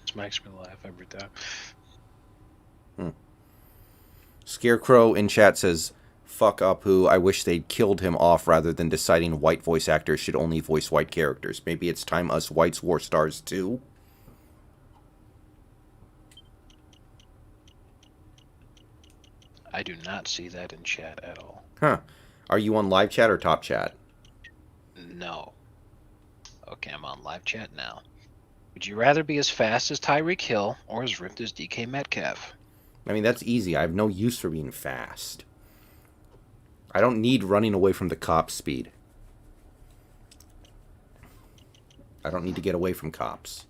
Speaker 2: This makes me laugh every time.
Speaker 1: Scarecrow in chat says, fuck Apu, I wish they'd killed him off rather than deciding white voice actors should only voice white characters. Maybe it's time us whites wore stars too?
Speaker 2: I do not see that in chat at all.
Speaker 1: Huh. Are you on live chat or top chat?
Speaker 2: No. Okay, I'm on live chat now. Would you rather be as fast as Tyreek Hill or as ripped as DK Metcalf?
Speaker 1: I mean, that's easy. I have no use for being fast. I don't need running away from the cops speed. I don't need to get away from cops.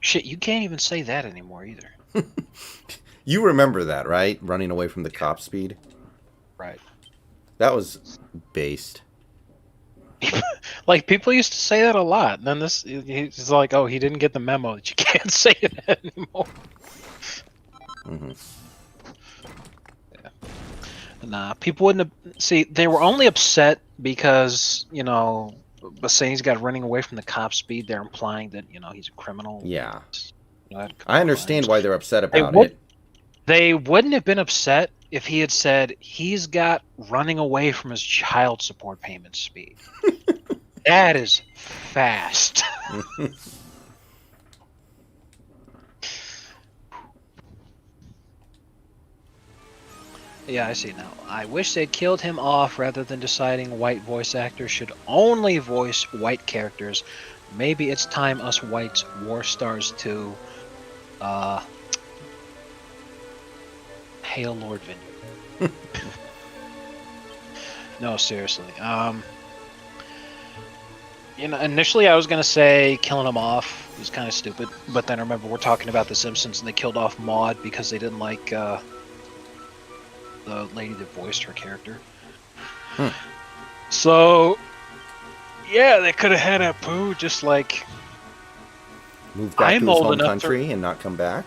Speaker 2: Shit, you can't even say that anymore either.
Speaker 1: You remember that, right? Running away from the cop speed?
Speaker 2: Right.
Speaker 1: That was based.
Speaker 2: Like, people used to say that a lot. And then he's like, oh, he didn't get the memo that you can't say that anymore.
Speaker 1: Mm-hmm.
Speaker 2: Yeah. Nah, people wouldn't have... See, they were only upset because, you know, by saying he's got running away from the cop speed, they're implying that, you know, he's a criminal.
Speaker 1: Yeah.
Speaker 2: You know,
Speaker 1: I understand why they're upset about
Speaker 2: would-
Speaker 1: it.
Speaker 2: They wouldn't have been upset if he had said he's got running away from his child support payment speed. That is fast. Yeah, I see now. I wish they'd killed him off rather than deciding white voice actors should only voice white characters. Maybe it's time us whites wore stars too. Hail Lord Vineyard. No, seriously. Initially I was gonna say killing him off was kind of stupid, but then I remember we're talking about The Simpsons and they killed off Maude because they didn't like the lady that voiced her character. So, yeah, they could have had Apu just like
Speaker 1: Move back to his home country and not come back.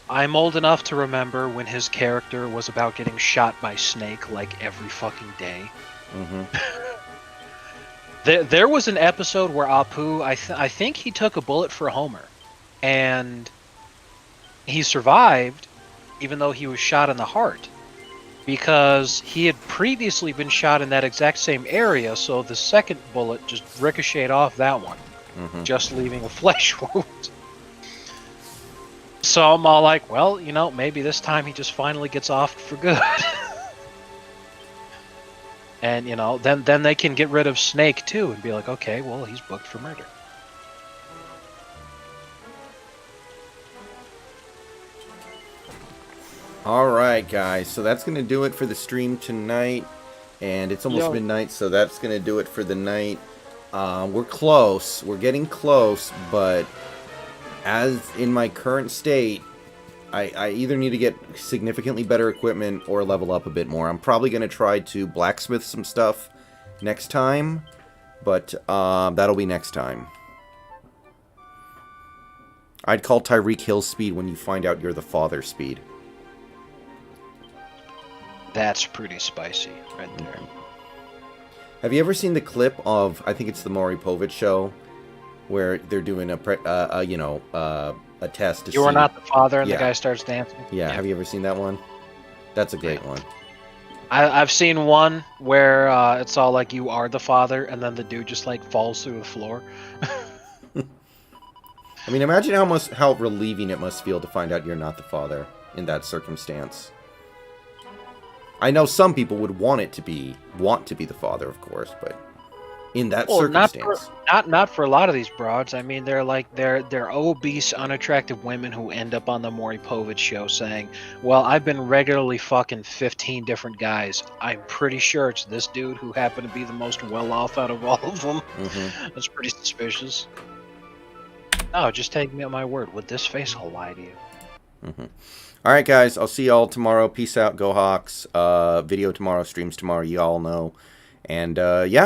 Speaker 2: I'm old enough to remember when his character was about getting shot by Snake like every fucking day. There was an episode where Apu, I think he took a bullet for Homer, and he survived, even though he was shot in the heart, because he had previously been shot in that exact same area. So the second bullet just ricocheted off that one, just leaving a flesh wound. So I'm all like, well, maybe this time he just finally gets off for good. And, then they can get rid of Snake, too, and be like, okay, well, he's booked for murder.
Speaker 1: Alright, guys, so that's going to do it for the stream tonight. And it's almost midnight, so that's going to do it for the night. We're close. We're getting close, but as in my current state, I either need to get significantly better equipment or level up a bit more. I'm probably going to try to blacksmith some stuff next time, but that'll be next time. I'd call Tyreek Hill speed when you find out you're the father speed.
Speaker 2: That's pretty spicy right there.
Speaker 1: Have you ever seen the clip of, I think it's the Maury Povich show, where they're doing a test to see...
Speaker 2: You are not the father, and the guy starts dancing?
Speaker 1: Yeah, have you ever seen that one? That's a great one.
Speaker 2: I've seen one where it's all like, you are the father, and then the dude just, like, falls through the floor.
Speaker 1: I mean, imagine how relieving it must feel to find out you're not the father in that circumstance. I know some people would want to be the father, of course, but in that circumstance,
Speaker 2: not for a lot of these broads. I mean, they're obese, unattractive women who end up on the Maury Povich show saying, "Well, I've been regularly fucking 15 different guys. I'm pretty sure it's this dude who happened to be the most well off out of all of them." That's pretty suspicious. No, just take me at my word. With this face, I'll lie to you.
Speaker 1: All right, guys. I'll see y'all tomorrow. Peace out. Go Hawks. Video tomorrow. Streams tomorrow. You all know. And, yeah.